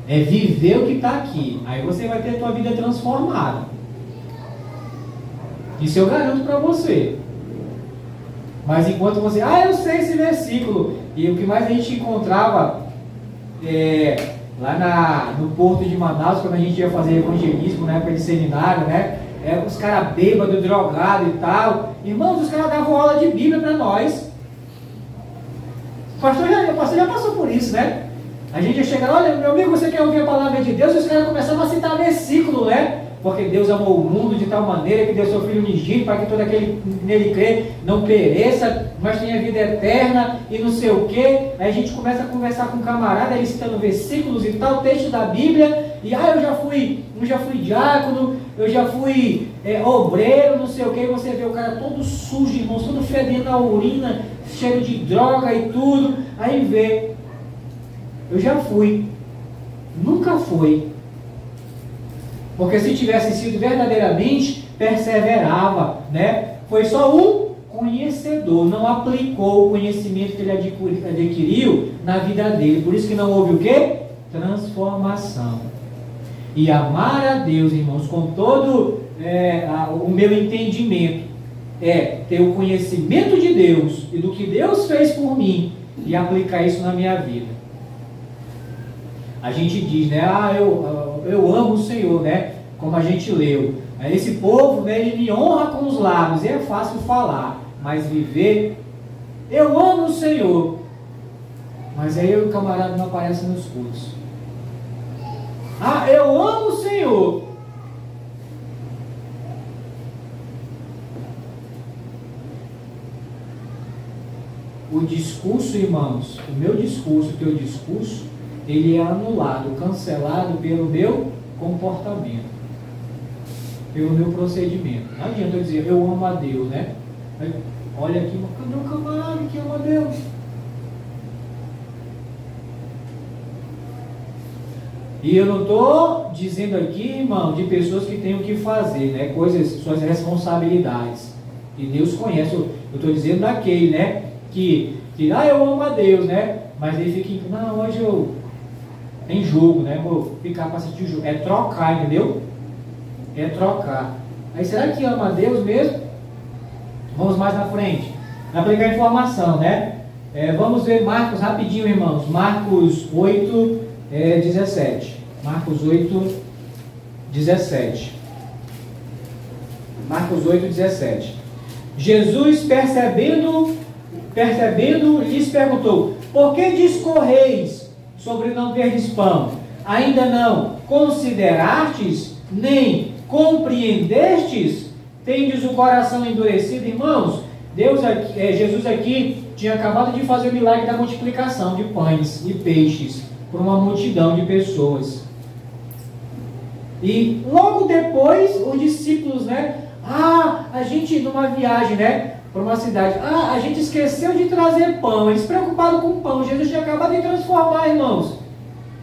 É viver o que está aqui. Aí você vai ter a tua vida transformada. Isso eu garanto para você. Mas enquanto você... eu sei esse versículo. E o que mais a gente encontrava lá no porto de Manaus, quando a gente ia fazer evangelismo, na época de seminário, né? Os caras bêbados, drogados e tal. Irmãos, os caras davam aula de Bíblia para nós. O pastor já passou por isso, né? A gente ia chegar, olha, meu amigo, você quer ouvir a palavra de Deus? E os caras começavam a citar versículo, né? Porque Deus amou o mundo de tal maneira que deu seu Filho unigênito para que todo aquele nele crê não pereça, mas tenha vida eterna e não sei o quê. Aí a gente começa a conversar com um camarada, ele citando versículos e tal, texto da Bíblia, e eu já fui diácono, eu já fui obreiro, não sei o quê, e você vê o cara todo sujo, irmãos, todo fedendo a urina, cheio de droga e tudo. Aí vê, eu já fui, nunca foi. Porque se tivesse sido verdadeiramente, perseverava, né? Foi só um conhecedor, não aplicou o conhecimento que ele adquiriu na vida dele. Por isso que não houve o quê? Transformação. E amar a Deus, irmãos, com todo o meu entendimento, ter o conhecimento de Deus e do que Deus fez por mim e aplicar isso na minha vida. A gente diz, né? Eu amo o Senhor, né? Como a gente leu. Esse povo, né, ele me honra com os lábios. É fácil falar, mas viver... Eu amo o Senhor. Mas aí o camarada não aparece nos cultos. Eu amo o Senhor. O discurso, irmãos, o meu discurso, o teu discurso, ele é anulado, cancelado pelo meu comportamento, pelo meu procedimento. Não adianta eu dizer, eu amo a Deus, né? Aí, olha aqui, cadê o camarada que ama a Deus? E eu não estou dizendo aqui, irmão, de pessoas que têm o que fazer, né? Coisas, suas responsabilidades. E Deus conhece. Eu estou dizendo daquele, né? Que eu amo a Deus, né? Mas ele fica, não, hoje eu tem jogo, né? Vou ficar para assistir o jogo. É trocar, entendeu? É trocar. Aí será que ama a Deus mesmo? Vamos mais na frente. Aplicar a informação, né? Vamos ver Marcos rapidinho, irmãos. Marcos 8, 17. Marcos 8, 17. Marcos 8, 17. Jesus, percebendo, lhes perguntou: por que discorreis sobre não terdes pão? Ainda não considerastes, nem compreendestes? Tendes o coração endurecido? Irmãos, Jesus aqui tinha acabado de fazer o milagre da multiplicação de pães e peixes por uma multidão de pessoas. E logo depois, os discípulos, né? A gente numa viagem, né? Para uma cidade. A gente esqueceu de trazer pão. Eles preocupados com pão. Jesus tinha acabado de transformar, irmãos.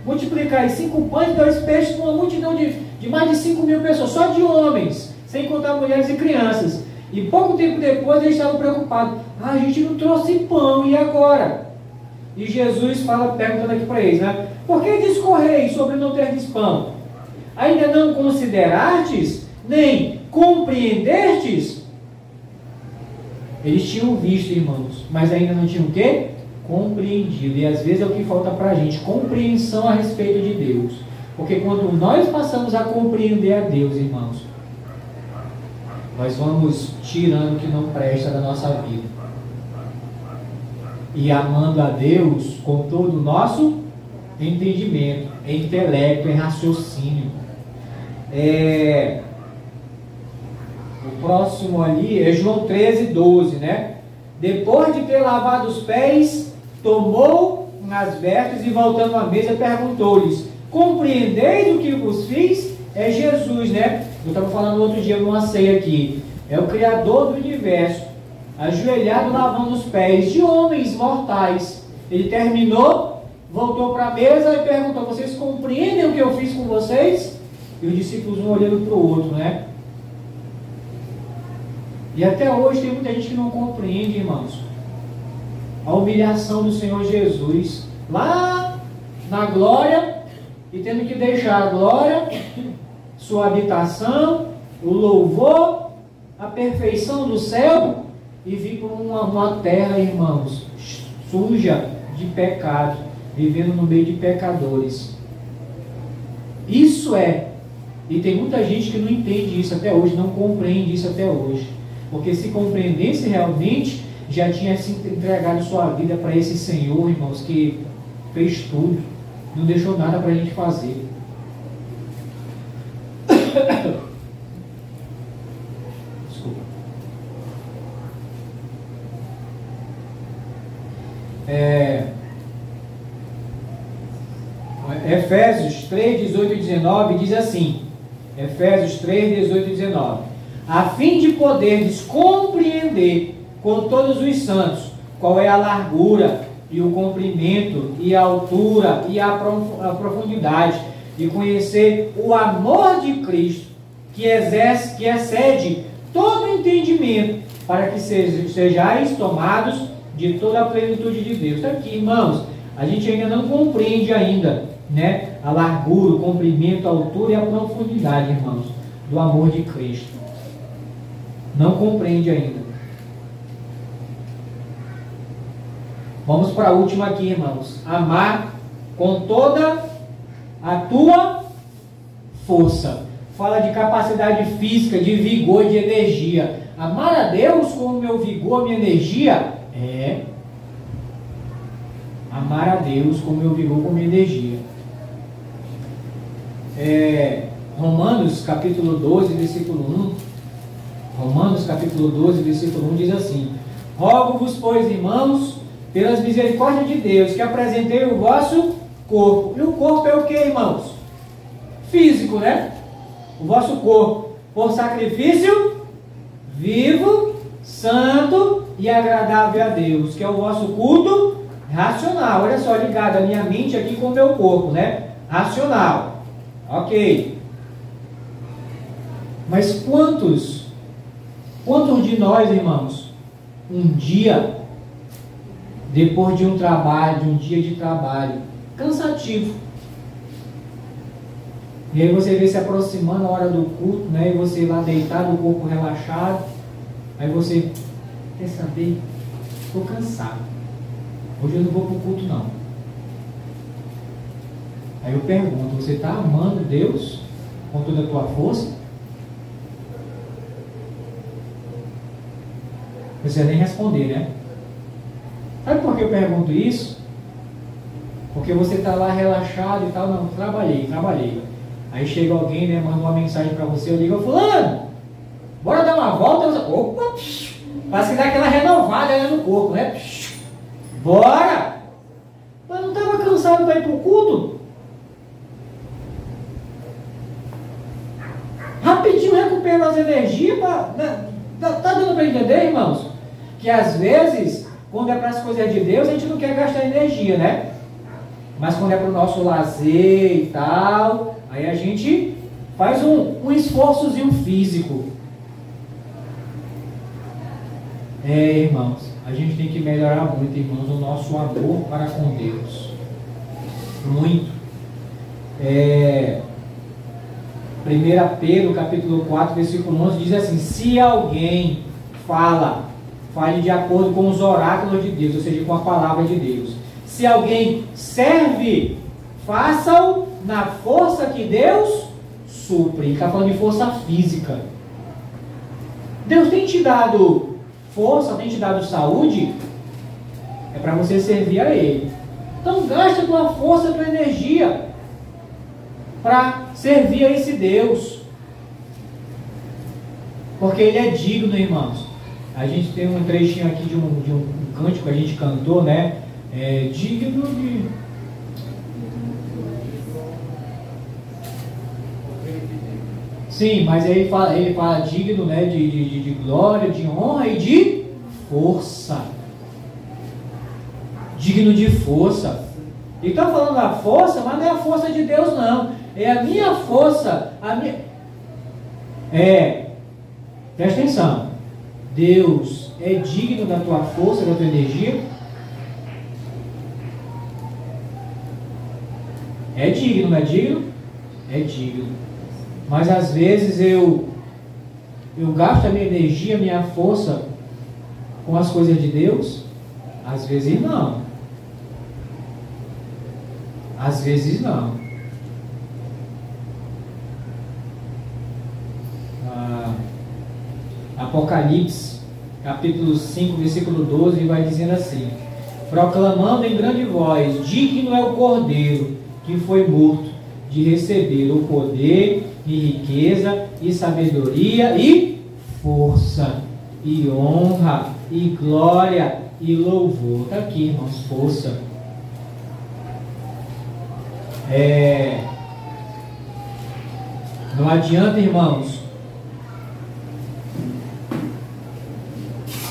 Multiplicar 5 pães e 2 peixes com uma multidão de mais de 5.000 pessoas, só de homens, sem contar mulheres e crianças. E pouco tempo depois eles estavam preocupados. A gente não trouxe pão, e agora? E Jesus fala, perguntando aqui para eles, né? Por que discorreis sobre não terdes pão? Ainda não considerastes, nem compreendestes? Eles tinham visto, irmãos, mas ainda não tinham o quê? Compreendido. E às vezes é o que falta para a gente, compreensão a respeito de Deus. Porque quando nós passamos a compreender a Deus, irmãos, nós vamos tirando o que não presta da nossa vida. E amando a Deus com todo o nosso entendimento, intelecto, raciocínio. O próximo ali é João 13, 12, né? Depois de ter lavado os pés, tomou as vestes e voltando à mesa perguntou-lhes: compreendeis o que vos fiz? É Jesus, né? Eu estava falando outro dia numa ceia aqui. É o Criador do universo, ajoelhado lavando os pés de homens mortais. Ele terminou, voltou para a mesa e perguntou: vocês compreendem o que eu fiz com vocês? E os discípulos um olhando para o outro, né? E até hoje tem muita gente que não compreende, irmãos, a humilhação do Senhor Jesus lá na glória, e tendo que deixar a glória, sua habitação, o louvor, a perfeição do céu, e vir para uma terra, irmãos, suja de pecado, vivendo no meio de pecadores. Isso e tem muita gente que não entende isso até hoje, não compreende isso até hoje. Porque se compreendesse realmente, já tinha se entregado sua vida para esse Senhor, irmãos, que fez tudo, não deixou nada para a gente fazer. Desculpa. Efésios 3, 18 e 19 diz assim, Efésios 3, 18 e 19: a fim de poderdes compreender com todos os santos qual é a largura e o comprimento e a altura e a profundidade, e conhecer o amor de Cristo, que excede todo entendimento, para que sejais tomados de toda a plenitude de Deus. Está aqui, irmãos, a gente ainda não compreende ainda, né, a largura, o comprimento, a altura e a profundidade, irmãos, do amor de Cristo. Não compreende ainda. Vamos para a última aqui, irmãos. Amar com toda a tua força. Fala de capacidade física, de vigor, de energia. Amar a Deus com o meu vigor, minha energia, amar a Deus com o meu vigor, com minha energia. Romanos capítulo 12, versículo 1. Romanos capítulo 12, versículo 1 diz assim: rogo-vos, pois, irmãos, pelas misericórdias de Deus, que apresentei o vosso corpo. E o corpo é o que, irmãos? Físico, né? O vosso corpo, por sacrifício vivo, santo e agradável a Deus, que é o vosso culto racional. Olha só, ligado a minha mente aqui com o meu corpo, né? racional. Ok. Mas quantos de nós, irmãos, um dia, depois de um trabalho, de um dia de trabalho cansativo, e aí você vê se aproximando a hora do culto, né? E você lá deitado, o corpo relaxado, aí você, quer saber? Estou cansado. Hoje eu não vou para o culto não. Aí eu pergunto, você está amando Deus com toda a tua força? Não precisa nem responder, né? Sabe por que eu pergunto isso? Porque você está lá relaxado e tal, não, trabalhei. Aí chega alguém, né, manda uma mensagem para você, eu ligo, fulano, bora dar uma volta? Opa, parece que dá aquela renovada, né, no corpo, né? Bora! Mas não estava cansado para ir para o culto? Rapidinho recupera as energias, tá dando para entender, irmãos? Que às vezes, quando é para as coisas de Deus, a gente não quer gastar energia, né? Mas quando é para o nosso lazer e tal, aí a gente faz um esforçozinho físico. Irmãos, a gente tem que melhorar muito, irmãos, o nosso amor para com Deus. Muito. 1 Pedro, capítulo 4, versículo 11, diz assim: se alguém fale de acordo com os oráculos de Deus, ou seja, com a palavra de Deus. Se alguém serve, faça-o na força que Deus supre. Ele está falando de força física. Deus tem te dado força, tem te dado saúde, é para você servir a Ele. Então gasta tua força, tua energia para servir a esse Deus. Porque Ele é digno, irmãos. A gente tem um trechinho aqui de um cântico que a gente cantou, né? Digno de... Sim, mas aí ele fala digno, né, de glória, de honra e de força. Digno de força. Ele está falando da força, mas não é a força de Deus, não. É a minha força. Presta atenção. Deus é digno da tua força, da tua energia? É digno, não é digno? É digno. Mas às vezes eu gasto a minha energia, a minha força com as coisas de Deus? Às vezes não. Às vezes não. Apocalipse, capítulo 5, versículo 12, vai dizendo assim: proclamando em grande voz, digno é o Cordeiro que foi morto de receber o poder e riqueza e sabedoria e força e honra e glória e louvor. Está aqui, irmãos, força. Não adianta, irmãos,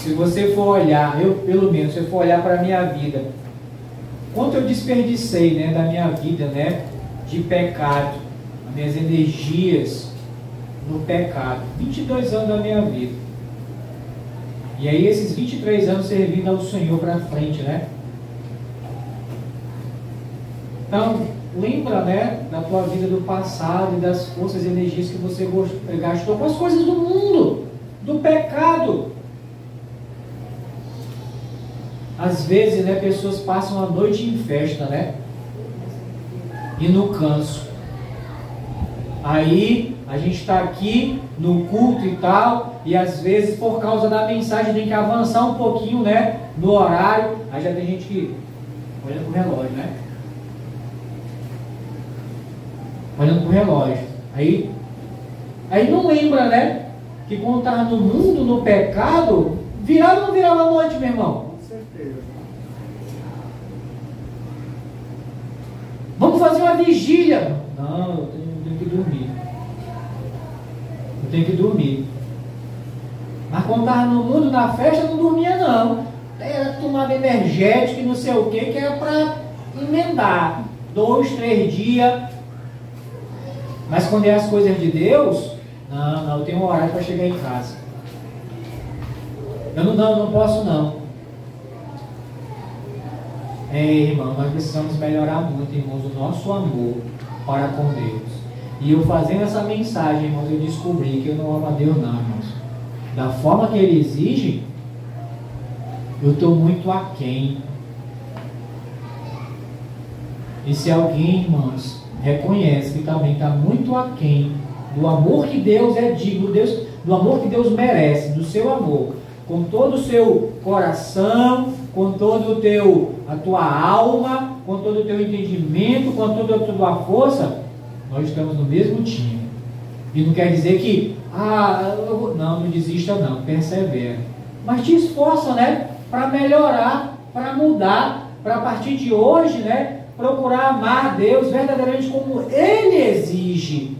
se você for olhar, eu pelo menos, se eu for olhar para a minha vida, quanto eu desperdicei, né, da minha vida, né, de pecado, as minhas energias no pecado, 22 anos da minha vida, e aí esses 23 anos servindo ao Senhor para frente, né? Então, lembra, né, da tua vida do passado e das forças e energias que você gastou com as coisas do mundo, do pecado. Às vezes, né, pessoas passam a noite em festa, né? E no canso. Aí, a gente está aqui no culto e tal, e às vezes, por causa da mensagem, tem que avançar um pouquinho, né, no horário. Aí já tem gente que olha pro relógio, né? Olhando pro relógio. Aí não lembra, né, que quando estava no mundo, no pecado, virava ou não virava a noite, meu irmão? Vamos fazer uma vigília. Não, eu tenho que dormir. Eu tenho que dormir. Mas quando estava no mundo, na festa, não dormia não. Era tomar energético e não sei o que era para emendar. 2, 3 dias. Mas quando é as coisas de Deus, não, eu tenho um horário para chegar em casa. Eu não posso não. Irmão, nós precisamos melhorar muito, irmãos, o nosso amor para com Deus. E eu fazendo essa mensagem, irmãos, eu descobri que eu não amo a Deus não, irmãos. Da forma que Ele exige, eu estou muito aquém. E se alguém, irmãos, reconhece que também está muito aquém do amor que Deus é digno, do amor que Deus merece, do seu amor, com todo o seu coração, com todo a tua alma, com todo o teu entendimento, com toda a tua força, nós estamos no mesmo time. E não quer dizer que, não desista não, persevera. Mas te esforça, né? Para melhorar, para mudar, para a partir de hoje, né? Procurar amar Deus verdadeiramente como Ele exige.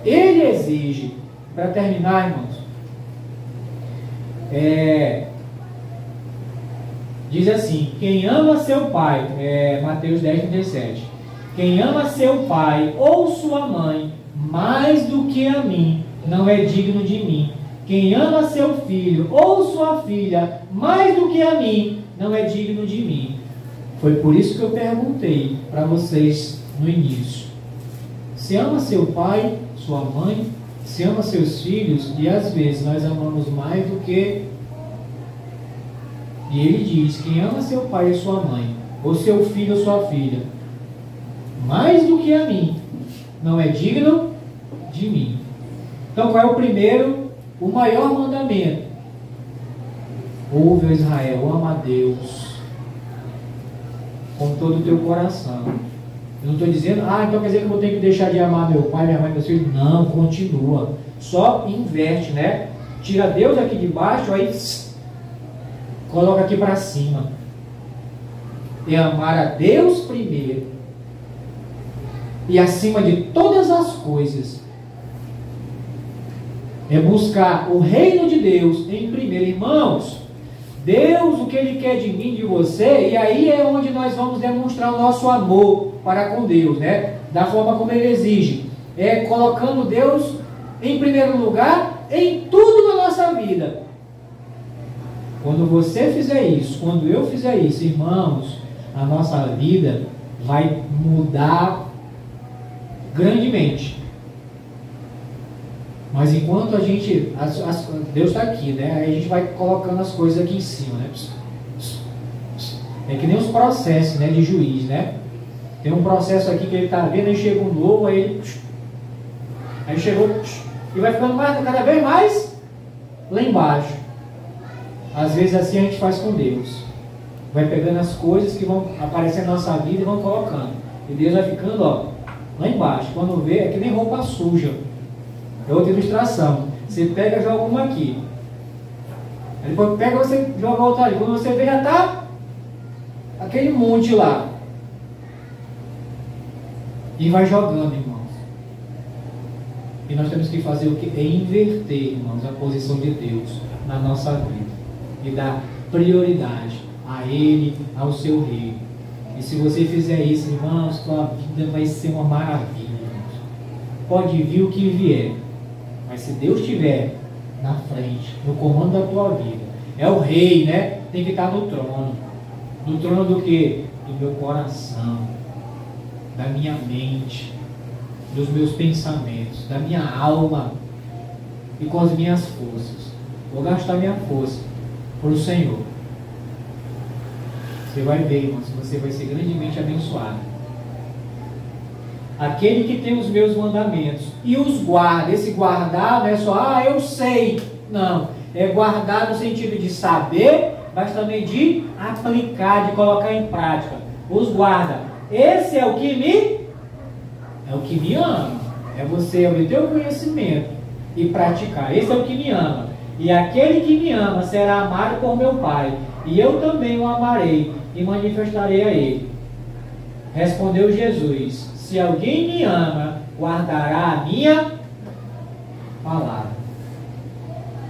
Ele exige. Para terminar, irmãos, diz assim: quem ama seu pai, Mateus 10:37, quem ama seu pai ou sua mãe mais do que a mim, não é digno de mim. Quem ama seu filho ou sua filha mais do que a mim, não é digno de mim. Foi por isso que eu perguntei para vocês no início. Se ama seu pai, sua mãe, se ama seus filhos, e às vezes nós amamos mais do que... E ele diz, quem ama seu pai e sua mãe, ou seu filho ou sua filha, mais do que a mim, não é digno de mim. Então qual é o primeiro, o maior mandamento? Ouve, Israel, ama a Deus com todo o teu coração. Eu não estou dizendo, então quer dizer que eu vou ter que deixar de amar meu pai, minha mãe, meus filhos. Não, continua. Só inverte, né? Tira Deus aqui de baixo, aí coloca aqui para cima. É amar a Deus primeiro. E acima de todas as coisas, é buscar o reino de Deus em primeiro. Irmãos, Deus, o que Ele quer de mim, de você, e aí é onde nós vamos demonstrar o nosso amor para com Deus, né? Da forma como Ele exige. Colocando Deus em primeiro lugar em tudo na nossa vida. Quando você fizer isso, quando eu fizer isso, irmãos, a nossa vida vai mudar grandemente. Mas enquanto a gente, Deus está aqui, né? Aí a gente vai colocando as coisas aqui em cima, né? É que nem os processos, né, de juiz, né? Tem um processo aqui que ele está vendo, aí chega um novo, aí chegou, e vai ficando cada vez mais lá embaixo. Às vezes assim a gente faz com Deus. Vai pegando as coisas que vão aparecer na nossa vida e vão colocando. E Deus vai ficando, lá embaixo. Quando vê, é que nem roupa suja. É outra ilustração. Você pega e joga uma aqui. Aí depois pega e você joga outra ali. Quando você vê, já está aquele monte lá. E vai jogando, irmãos. E nós temos que fazer o que? É inverter, irmãos, a posição de Deus na nossa vida. E dar prioridade a Ele, ao seu reino. E se você fizer isso, irmãos, sua vida vai ser uma maravilha, irmãos. Pode vir o que vier. Mas se Deus estiver na frente, no comando da tua vida, é o rei, né? Tem que estar no trono. No trono do quê? Do meu coração, da minha mente, dos meus pensamentos, da minha alma e com as minhas forças. Vou gastar minha força para o Senhor. Você vai ver, irmãos, você vai ser grandemente abençoado. Aquele que tem os meus mandamentos e os guarda. Esse guardar não é só, eu sei. Não, é guardar no sentido de saber, mas também de aplicar, de colocar em prática. Os guarda. Esse é o que me ama. É você obter o conhecimento e praticar. Esse é o que me ama. E aquele que me ama será amado por meu Pai. E eu também o amarei e manifestarei a ele. Respondeu Jesus: se alguém me ama, guardará a minha palavra.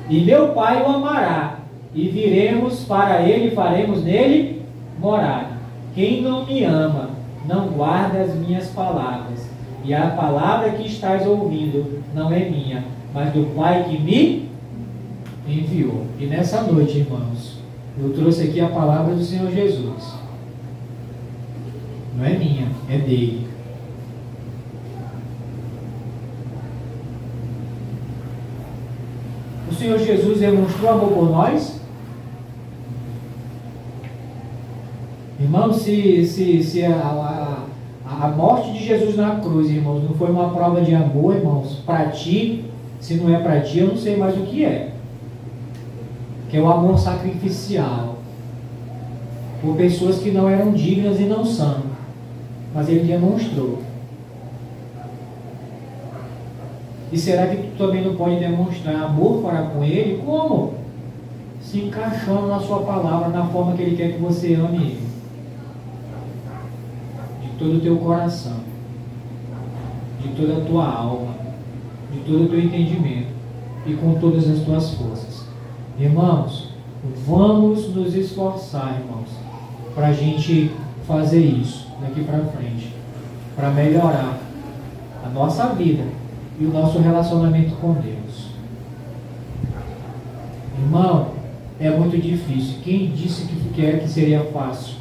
E meu Pai o amará, e viremos para ele e faremos nele morada. Quem não me ama, não guarda as minhas palavras. E a palavra que estás ouvindo não é minha, mas do Pai que me enviou. E nessa noite, irmãos, eu trouxe aqui a palavra do Senhor Jesus. Não é minha, é dele. O Senhor Jesus demonstrou amor por nós? Irmãos, se a morte de Jesus na cruz, irmãos, não foi uma prova de amor, irmãos, para ti, se não é para ti, eu não sei mais o que é. Que é o amor sacrificial. Por pessoas que não eram dignas e não são. Mas ele demonstrou. E será que tu também não pode demonstrar amor para com ele? Como? Se encaixando na sua palavra, na forma que ele quer que você ame ele. De todo o teu coração. De toda a tua alma. De todo o teu entendimento. E com todas as tuas forças. Irmãos, vamos nos esforçar, irmãos, para a gente fazer isso daqui para frente. Para melhorar a nossa vida e o nosso relacionamento com Deus. Irmão, é muito difícil. Quem disse que seria fácil?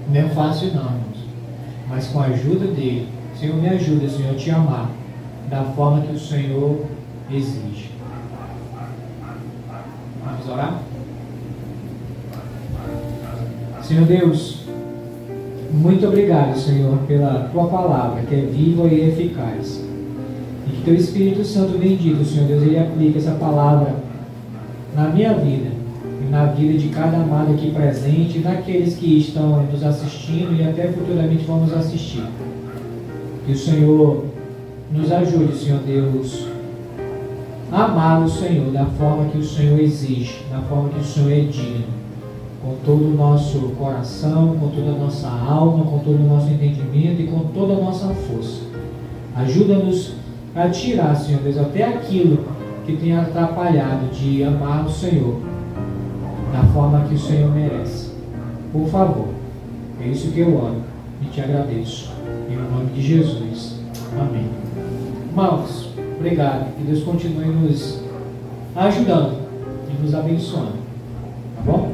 Não é fácil não, irmãos. Mas com a ajuda dele, Senhor, me ajuda, Senhor, a te amar da forma que o Senhor exige. Vamos orar? Senhor Deus, muito obrigado, Senhor, pela tua palavra, que é viva e eficaz. E que teu Espírito Santo bendito, Senhor Deus, ele aplique essa palavra na minha vida e na vida de cada amado aqui presente, e naqueles que estão nos assistindo e até futuramente vamos assistir. Que o Senhor nos ajude, Senhor Deus, a amá-lo, Senhor, da forma que o Senhor exige, da forma que o Senhor é digno. Com todo o nosso coração, com toda a nossa alma, com todo o nosso entendimento e com toda a nossa força. Ajuda-nos a tirar, Senhor Deus, até aquilo que tem atrapalhado de amar o Senhor da forma que o Senhor merece. Por favor, é isso que eu oro e te agradeço. Em nome de Jesus. Amém. Irmãos, obrigado. Que Deus continue nos ajudando e nos abençoando. Tá bom?